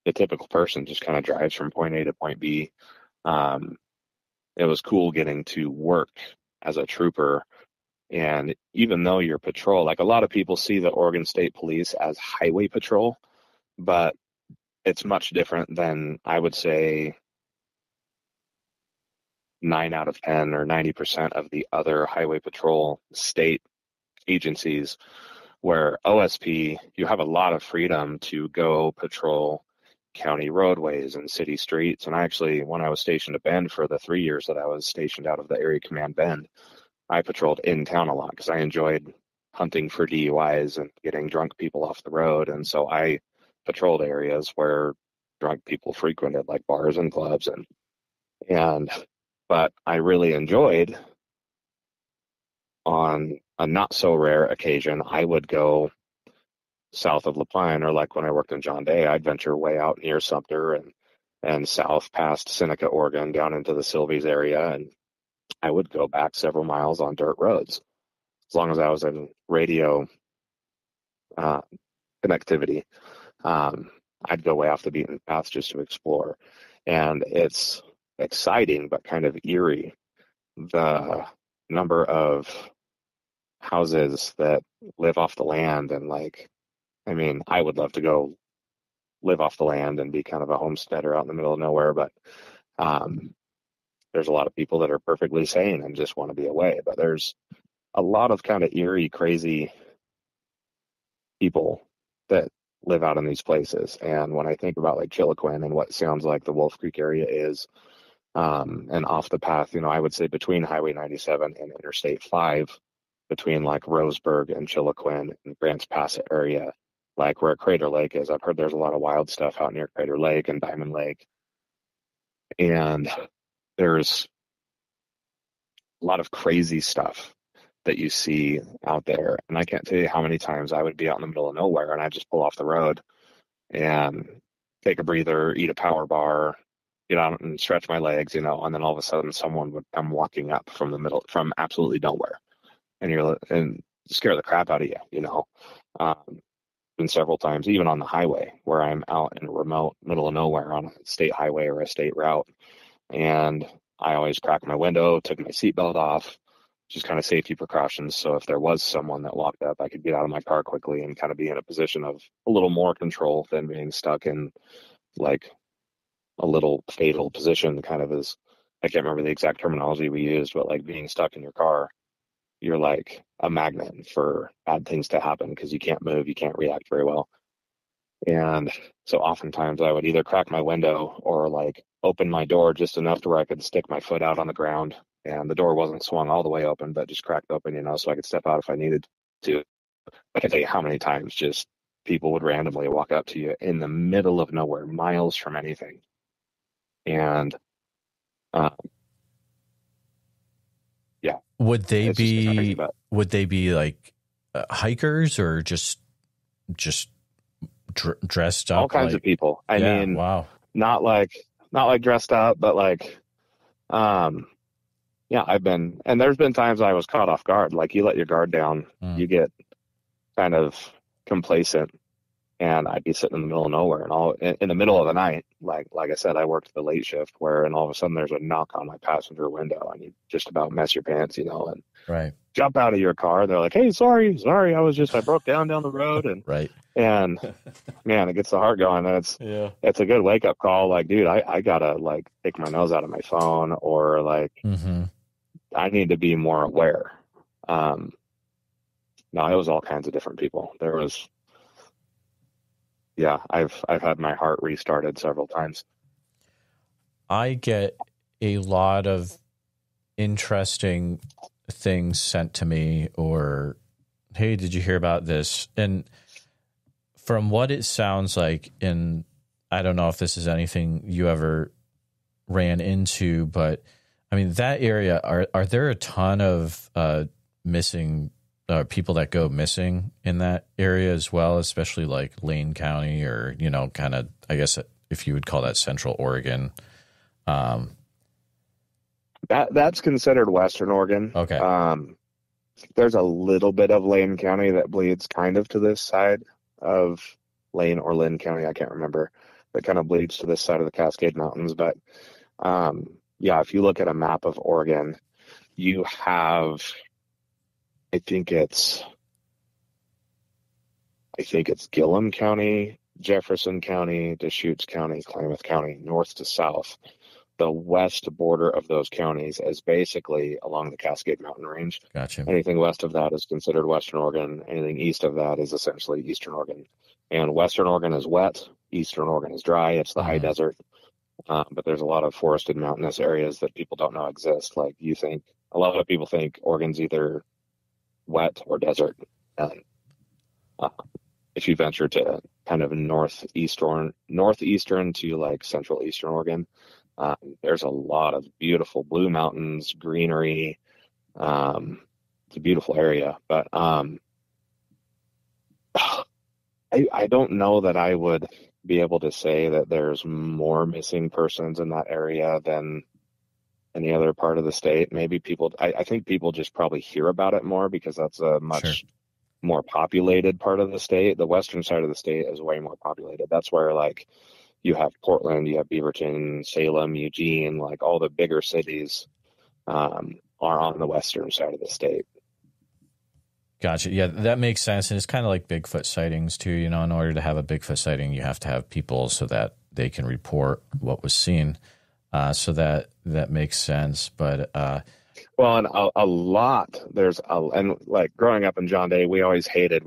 the typical person just kind of drives from point A to point B. It was cool getting to work as a trooper. And even though you're patrol, like a lot of people see the Oregon State Police as highway patrol, but it's much different than, I would say, 9 out of 10 or 90% of the other highway patrol state agencies, where OSP, you have a lot of freedom to go patrol county roadways and city streets. And actually, when I was stationed at Bend for the 3 years that I was stationed out of the Area Command Bend, I patrolled in town a lot because I enjoyed hunting for DUIs and getting drunk people off the road. And so I patrolled areas where drunk people frequented, like bars and clubs. But I really enjoyed, on a not so rare occasion, I would go south of Lapine, or like when I worked in John Day, I'd venture way out near Sumter and south past Seneca, Oregon, down into the Sylvies area. And I would go back several miles on dirt roads, as long as I was in radio connectivity. I'd go way off the beaten path just to explore. And it's exciting, but kind of eerie, the number of houses that live off the land. And I would love to go live off the land and be kind of a homesteader out in the middle of nowhere. But there's a lot of people that are perfectly sane and just want to be away. But there's a lot of kind of eerie, crazy people that live out in these places. And when I think about like Chiloquin and what sounds like the Wolf Creek area is, and off the path, I would say between Highway 97 and Interstate 5, between like Roseburg and Chiloquin and Grants Pass area, like where Crater Lake is. I've heard there's a lot of wild stuff out near Crater Lake and Diamond Lake. And there's a lot of crazy stuff that you see out there. And I can't tell you how many times I would be out in the middle of nowhere and I just pull off the road and take a breather, eat a power bar, get out and stretch my legs, and then all of a sudden someone would come walking up from absolutely nowhere. And scare the crap out of you. Been several times, even on the highway, where I'm out in a remote middle of nowhere on a state highway or a state route. And I always cracked my window, took my seatbelt off, just kind of safety precautions. So if there was someone that walked up, I could get out of my car quickly and kind of be in a position of a little more control than being stuck in like a little fatal position, kind of as, I can't remember the exact terminology we used, but like being stuck in your car, you're like a magnet for bad things to happen because you can't move, you can't react very well. And so oftentimes I would either crack my window or like open my door just enough to where I could stick my foot out on the ground, and the door wasn't swung all the way open, but just cracked open, so I could step out if I needed to. I can't tell you how many times just people would randomly walk up to you in the middle of nowhere, miles from anything. And yeah. Would they be like hikers or just dressed up? All kinds of people. I mean, wow. Not like dressed up, but like, and there's been times I was caught off guard. Like you let your guard down, you get kind of complacent, and I'd be sitting in the middle of nowhere and all in the middle of the night. Like I said, I worked the late shift and all of a sudden there's a knock on my passenger window and you just about mess your pants, and right. Jump out of your car. They're like, "Hey, sorry. I broke down the road." And right. And man, it gets the heart going. It's a good wake up call. Like, dude, I gotta like take my nose out of my phone, or like, I need to be more aware. No, it was all kinds of different people. There was, I've had my heart restarted several times. I get a lot of interesting things sent to me, or, hey, did you hear about this? And from what it sounds like, and I don't know if this is anything you ever ran into, but I mean, that area, are there a ton of missing people that go missing in that area as well, especially like Lane County or, kind of, I guess if you would call that Central Oregon? That's considered Western Oregon. Okay. There's a little bit of Lane County that bleeds kind of to this side of Lane or Lynn County, I can't remember, that kind of bleeds to this side of the Cascade Mountains. But if you look at a map of Oregon, you have, I think it's Gillum County, Jefferson County, Deschutes County, Klamath County, north to south. The west border of those counties is basically along the Cascade Mountain Range. Gotcha. Anything west of that is considered Western Oregon. Anything east of that is essentially Eastern Oregon. And Western Oregon is wet. Eastern Oregon is dry. It's the high desert. But there's a lot of forested mountainous areas that people don't know exist. Like a lot of people think Oregon's either wet or desert. And if you venture to kind of northeastern to like central Eastern Oregon, there's a lot of beautiful blue mountains, greenery. It's a beautiful area, but I don't know that I would be able to say that there's more missing persons in that area than any other part of the state. Maybe I think people just probably hear about it more because that's a much more populated part of the state. The western side of the state is way more populated. That's where like you have Portland, you have Beaverton, Salem, Eugene, like all the bigger cities are on the western side of the state. Gotcha. Yeah, that makes sense. And it's kind of like Bigfoot sightings too. In order to have a Bigfoot sighting, you have to have people so that they can report what was seen. So that makes sense. But and a lot, and like growing up in John Day, we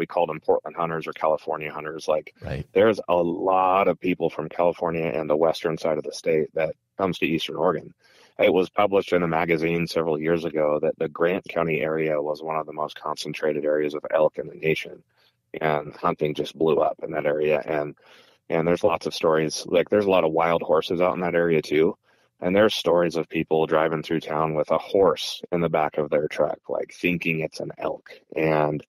called them Portland hunters or California hunters. Like there's a lot of people from California and the western side of the state that comes to Eastern Oregon. it was published in a magazine several years ago that the Grant County area was one of the most concentrated areas of elk in the nation, and hunting just blew up in that area. And there's lots of stories, like there's a lot of wild horses out in that area too. And there's stories of people driving through town with a horse in the back of their truck, like thinking it's an elk, and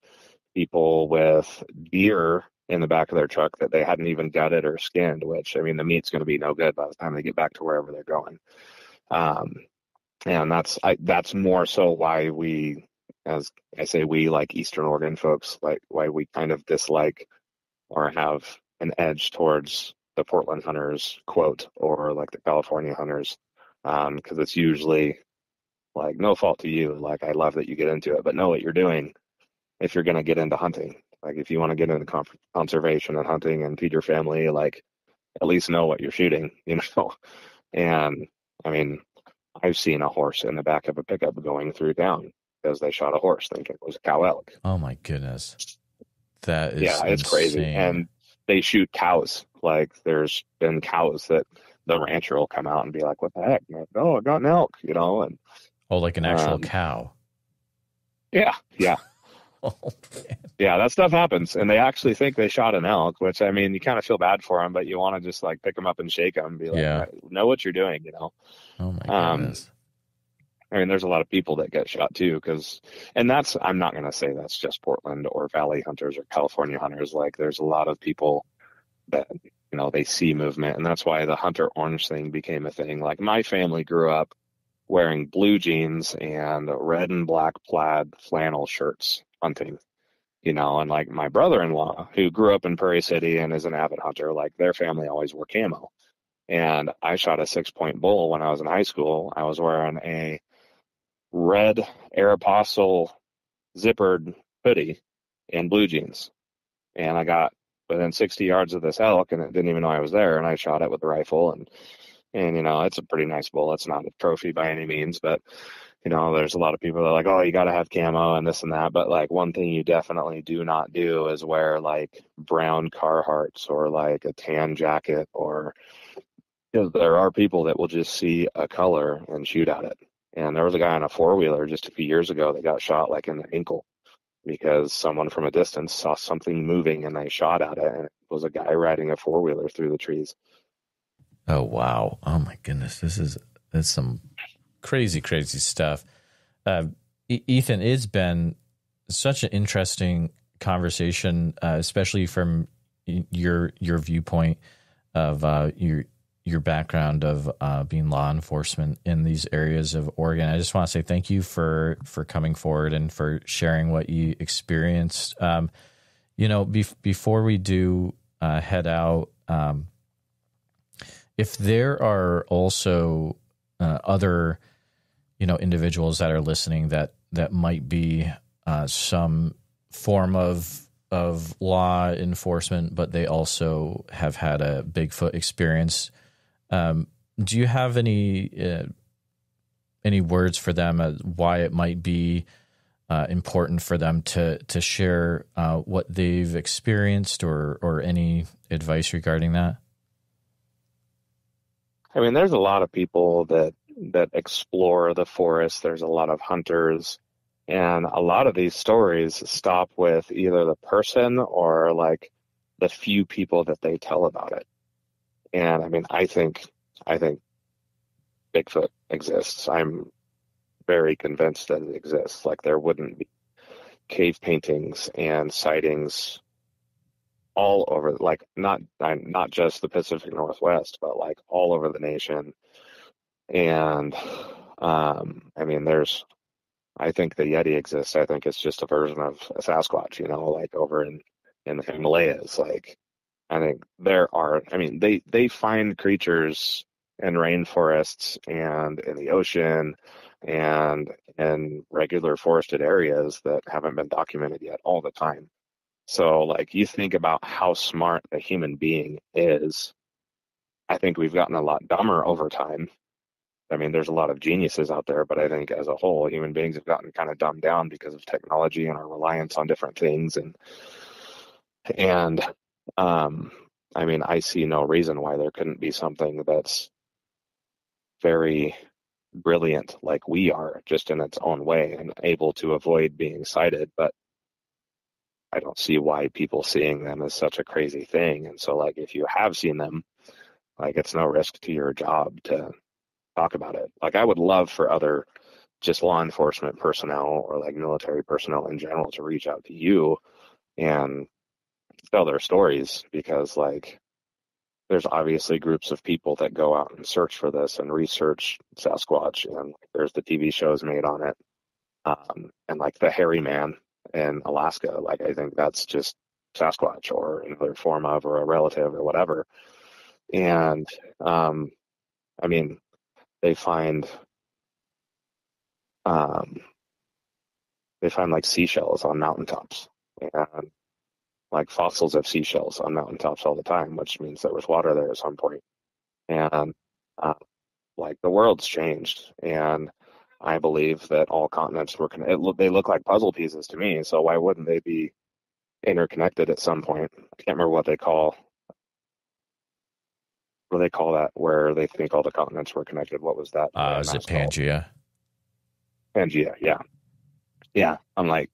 people with deer in the back of their truck that they hadn't even gutted or skinned, which, I mean, the meat's going to be no good by the time they get back to wherever they're going. Um, and that's more so why we, as I say, we, like Eastern Oregon folks, like why we kind of dislike or have an edge towards the Portland hunters, quote, or like the California hunters, because it's usually like, no fault to you. Like, I love that you get into it, but know what you're doing if you're going to get into hunting. Like, if you want to get into conservation and hunting and feed your family, like, at least know what you're shooting, you know? And I mean, I've seen a horse in the back of a pickup going through town because they shot a horse thinking it was a cow elk. Oh my goodness. That is yeah, it's insane. crazy. And they shoot cows. Like, there's been cows that the rancher will come out and be like, what the heck? And like, oh, I got an elk, you know? And oh, like an actual cow. Yeah. Oh, man. Yeah, that stuff happens. And they actually think they shot an elk, which, I mean, you kind of feel bad for them, but you want to just like pick them up and shake them and be like, know what you're doing, you know? Oh my goodness. I mean, there's a lot of people that get shot too, and I'm not going to say that's just Portland or Valley hunters or California hunters. Like, there's a lot of people that, you know, they see movement, and that's why the hunter orange thing became a thing. Like, my family grew up wearing blue jeans and red and black plaid flannel shirts hunting, you know, and like my brother-in-law, who grew up in Prairie City and is an avid hunter, like their family always wore camo. And I shot a 6-point bull when I was in high school. I was wearing a red Aeropostale zippered hoodie and blue jeans. And I got within 60 yards of this elk, and it didn't even know I was there. And I shot it with a rifle, and you know, it's a pretty nice bull. It's not a trophy by any means, but you know, there's a lot of people that are like, oh, you got to have camo and this and that. But like, one thing you definitely do not do is wear like brown Carhartts or like a tan jacket, or, you know, there are people that will just see a color and shoot at it. And there was a guy on a 4-wheeler just a few years ago that got shot like in the ankle because someone from a distance saw something moving and they shot at it. And it was a guy riding a 4-wheeler through the trees. Oh, wow. Oh my goodness. That's some crazy stuff. Ethan, it's been such an interesting conversation, especially from your viewpoint of your background of being law enforcement in these areas of Oregon. I just want to say thank you for coming forward and for sharing what you experienced. You know, before we do head out, if there are also other, you know, individuals that are listening that might be some form of law enforcement, but they also have had a Bigfoot experience, do you have any words for them as why it might be important for them to share what they've experienced, or any advice regarding that? I mean, there's a lot of people that explore the forest. There's a lot of hunters, and a lot of these stories stop with either the person or like the few people that they tell about it. And I mean, I think Bigfoot exists. I'm very convinced that it exists. Like, there wouldn't be cave paintings and sightings all over, like not just the Pacific Northwest, but like all over the nation. And I mean, I think the Yeti exists. I think it's just a version of a Sasquatch, you know, like over in the Himalayas. Like, I think they find creatures in rainforests and in the ocean and in regular forested areas that haven't been documented yet all the time. So, like, you think about how smart a human being is. I think we've gotten a lot dumber over time. I mean, there's a lot of geniuses out there, but I think as a whole, human beings have gotten kind of dumbed down because of technology and our reliance on different things. And I mean, I see no reason why there couldn't be something that's very brilliant like we are, just in its own way, and able to avoid being sighted. But I don't see why people seeing them is such a crazy thing. And so, like, if you have seen them, like, it's no risk to your job to talk about it. Like, I would love for other just law enforcement personnel or like military personnel in general to reach out to you and tell their stories, because like there's obviously groups of people that go out and search for this and research Sasquatch, and there's the TV shows made on it. And like the hairy man in Alaska, like I think that's just Sasquatch or another form of, or a relative or whatever. And I mean, they find like seashells on mountaintops, and like fossils of seashells on mountaintops all the time, which means there was water there at some point. And like the world's changed, and I believe that all continents were they look like puzzle pieces to me. So why wouldn't they be interconnected at some point? I can't remember what they call that, where they think all the continents were connected. What was that? Is it Pangea? Pangea, yeah. Yeah, I'm like,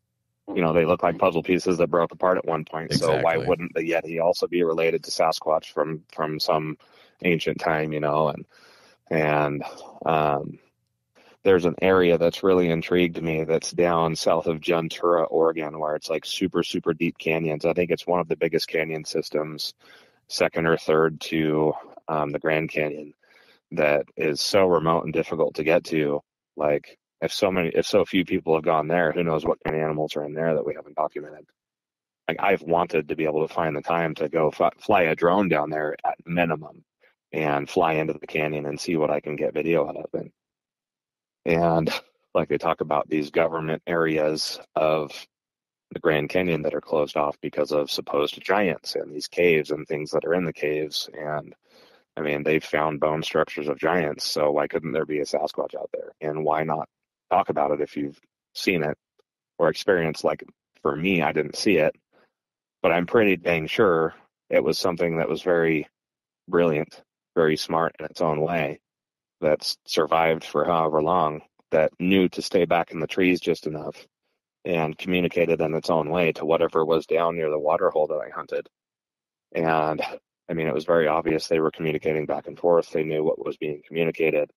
they look like puzzle pieces that broke apart at one point. Exactly. So why wouldn't the Yeti also be related to Sasquatch from some ancient time, and there's an area that's really intrigued me that's down south of Ventura, Oregon, where it's like super, super deep canyons. I think it's one of the biggest canyon systems, second or third to the Grand Canyon, that is so remote and difficult to get to. Like, if so few people have gone there, who knows what kind of animals are in there that we haven't documented. Like, I've wanted to be able to find the time to go fly a drone down there at minimum and fly into the canyon and see what I can get video out of it. And like, they talk about these government areas of the Grand Canyon that are closed off because of supposed giants and these caves and things that are in the caves. And I mean, they've found bone structures of giants. So why couldn't there be a Sasquatch out there? And why not talk about it if you've seen it or experienced? Like, for me, I didn't see it, but I'm pretty dang sure it was something that was very brilliant, very smart in its own way, that's survived for however long, that knew to stay back in the trees just enough and communicated in its own way to whatever was down near the water hole that I hunted. And I mean, it was very obvious they were communicating back and forth. They knew what was being communicated.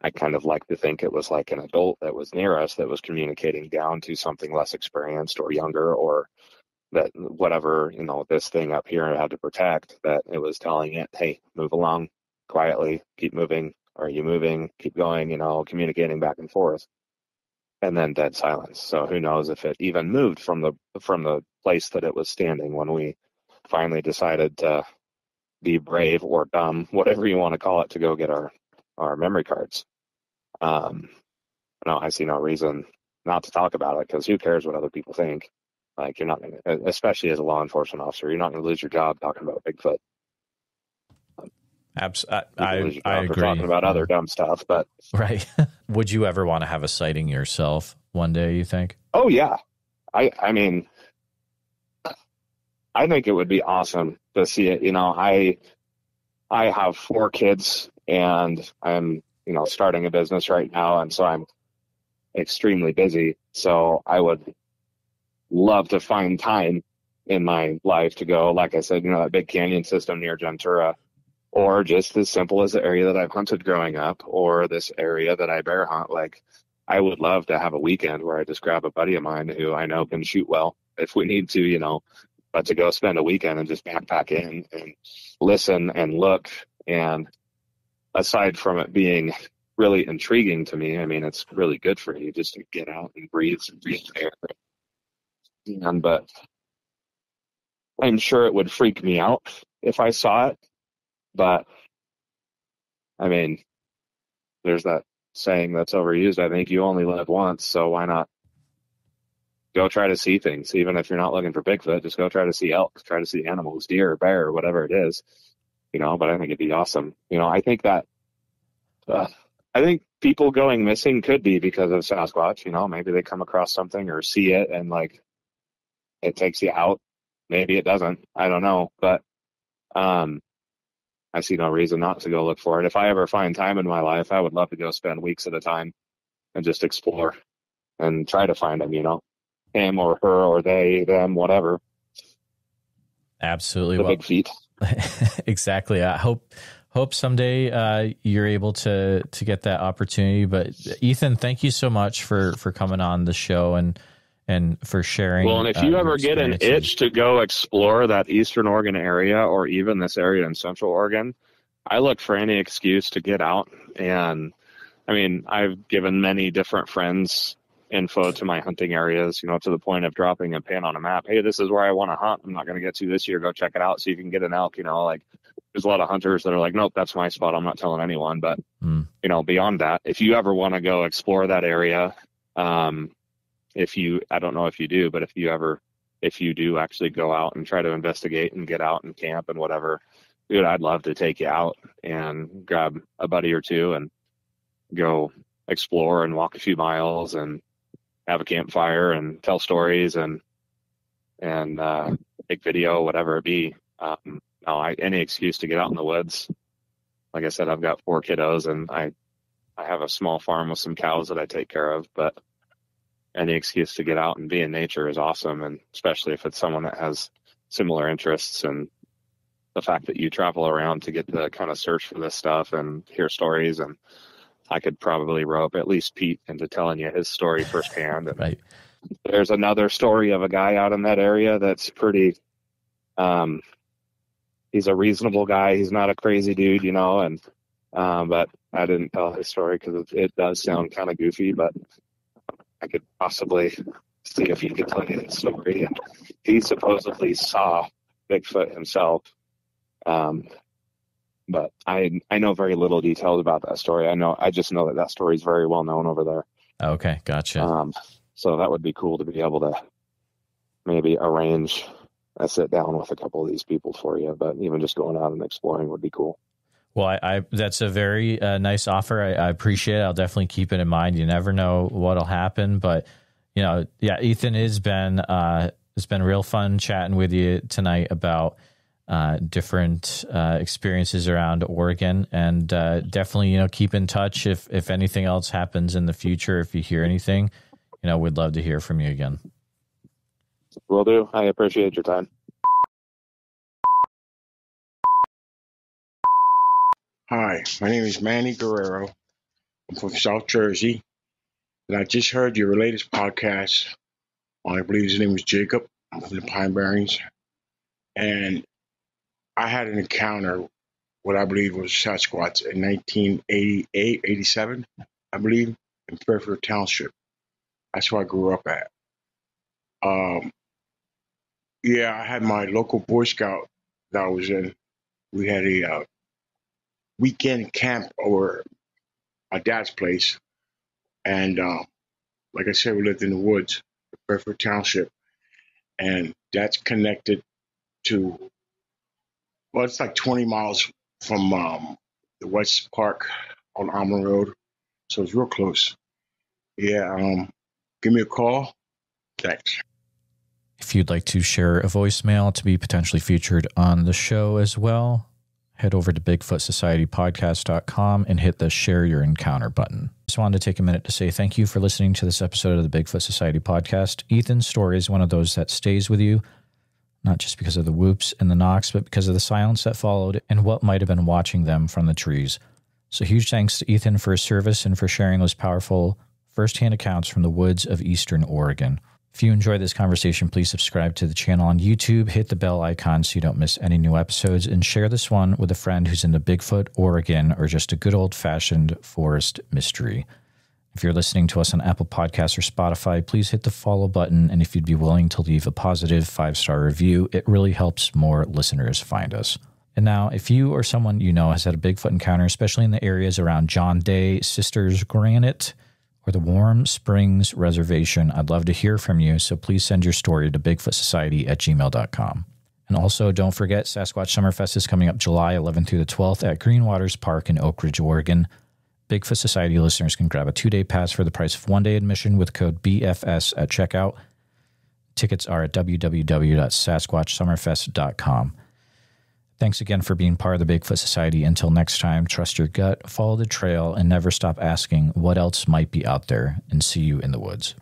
I kind of like to think it was like an adult that was near us that was communicating down to something less experienced or younger, or that whatever, this thing up here had to protect, that it was telling it, hey, move along quietly, keep moving. Are you moving? Keep going, communicating back and forth. And then dead silence. So who knows if it even moved from the place that it was standing when we finally decided to be brave or dumb, whatever you want to call it, to go get our memory cards. No, I see no reason not to talk about it, because who cares what other people think? Like, you're not going to, especially as a law enforcement officer, you're not going to lose your job talking about Bigfoot. I agree. Talking about other dumb stuff, but right. Would you ever want to have a sighting yourself one day, you think? Oh yeah, I mean, I think it would be awesome to see it. I have 4 kids, and I'm starting a business right now, and so I'm extremely busy. So I would love to find time in my life to go, like I said, that big canyon system near Ventura, or just as simple as the area that I've hunted growing up, or this area that I bear hunt. Like, I would love to have a weekend where I just grab a buddy of mine who I know can shoot well if we need to, but to go spend a weekend and just backpack in and listen and look. And aside from it being really intriguing to me, I mean, it's really good for you just to get out and breathe some real air. But I'm sure it would freak me out if I saw it. But I mean, there's that saying that's overused. I think you only live once, so why not go try to see things? Even if you're not looking for Bigfoot, just go try to see elk, try to see animals, deer, bear, whatever it is, but I think it'd be awesome. I think that, I think people going missing could be because of Sasquatch. Maybe they come across something or see it and like it takes you out. Maybe it doesn't. I don't know. But I see no reason not to go look for it. If I ever find time in my life, I would love to go spend weeks at a time and just explore and try to find him, him or her or they, them, whatever. Absolutely. The big feet. Exactly. I hope someday you're able to get that opportunity. But Ethan, thank you so much for coming on the show and for sharing. Well, and if you ever get an itch to go explore that Eastern Oregon area or even this area in Central Oregon, I look for any excuse to get out. And I mean, I've given many different friends info to my hunting areas, to the point of dropping a pin on a map. Hey, this is where I want to hunt. I'm not going to get to this year. Go check it out so you can get an elk. Like, there's a lot of hunters that are like, nope, that's my spot. I'm not telling anyone. But, beyond that, if you ever want to go explore that area, I don't know if you do, but if you do actually go out and try to investigate and get out and camp and whatever, dude, I'd love to take you out and grab a buddy or two and go explore and walk a few miles and have a campfire and tell stories and take video, whatever it be. Any excuse to get out in the woods. Like I said, I've got 4 kiddos and I have a small farm with some cows that I take care of, but any excuse to get out and be in nature is awesome. And especially if it's someone that has similar interests, and the fact that you travel around to get to kind of search for this stuff and hear stories. And I could probably rope at least Pete into telling you his story firsthand. And right. There's another story of a guy out in that area that's pretty, he's a reasonable guy. He's not a crazy dude, but I didn't tell his story because it does sound kind of goofy, but I could possibly see if he could tell you his story. And he supposedly saw Bigfoot himself. But I know very little details about that story. I just know that story is very well known over there. Okay, gotcha. So that would be cool to be able to maybe arrange a sit down with a couple of these people for you. But even just going out and exploring would be cool. Well, I that's a very nice offer. I appreciate it. I'll definitely keep it in mind. You never know what'll happen, but Ethan, it's been real fun chatting with you tonight about different experiences around Oregon, and definitely keep in touch if anything else happens in the future. If you hear anything, we'd love to hear from you again. Will do. I appreciate your time. Hi, my name is Manny Guerrero. I'm from South Jersey, and I just heard your latest podcast. I believe his name was Jacob from the Pine Barrens, and I had an encounter, what I believe was Sasquatch in 1988, 87, I believe, in Fairfield Township. That's where I grew up at. I had my local Boy Scout that I was in. We had a weekend camp over my dad's place. And like I said, we lived in the woods, Fairfield Township. And that's connected to, well, it's like 20 miles from the West Park on Almond Road. So it's real close. Yeah, give me a call. Thanks. If you'd like to share a voicemail to be potentially featured on the show as well, head over to BigfootSocietyPodcast.com and hit the Share Your Encounter button. Just wanted to take a minute to say thank you for listening to this episode of the Bigfoot Society podcast. Ethan's story is one of those that stays with you, not just because of the whoops and the knocks, but because of the silence that followed and what might have been watching them from the trees. So huge thanks to Ethan for his service and for sharing those powerful firsthand accounts from the woods of Eastern Oregon. If you enjoyed this conversation, please subscribe to the channel on YouTube, hit the bell icon so you don't miss any new episodes, and share this one with a friend who's into Bigfoot, Oregon, or just a good old-fashioned forest mystery. If you're listening to us on Apple Podcasts or Spotify, please hit the follow button, and if you'd be willing to leave a positive 5-star review, it really helps more listeners find us. And now, if you or someone you know has had a Bigfoot encounter, especially in the areas around John Day, Sisters Granite, or the Warm Springs Reservation, I'd love to hear from you, so please send your story to BigfootSociety@gmail.com. And also, don't forget, Sasquatch Summerfest is coming up July 11th through the 12th at Green Waters Park in Oak Ridge, Oregon. Bigfoot Society listeners can grab a 2-day pass for the price of 1-day admission with code BFS at checkout. Tickets are at www.sasquatchsummerfest.com. Thanks again for being part of the Bigfoot Society. Until next time, trust your gut, follow the trail, and never stop asking what else might be out there, and see you in the woods.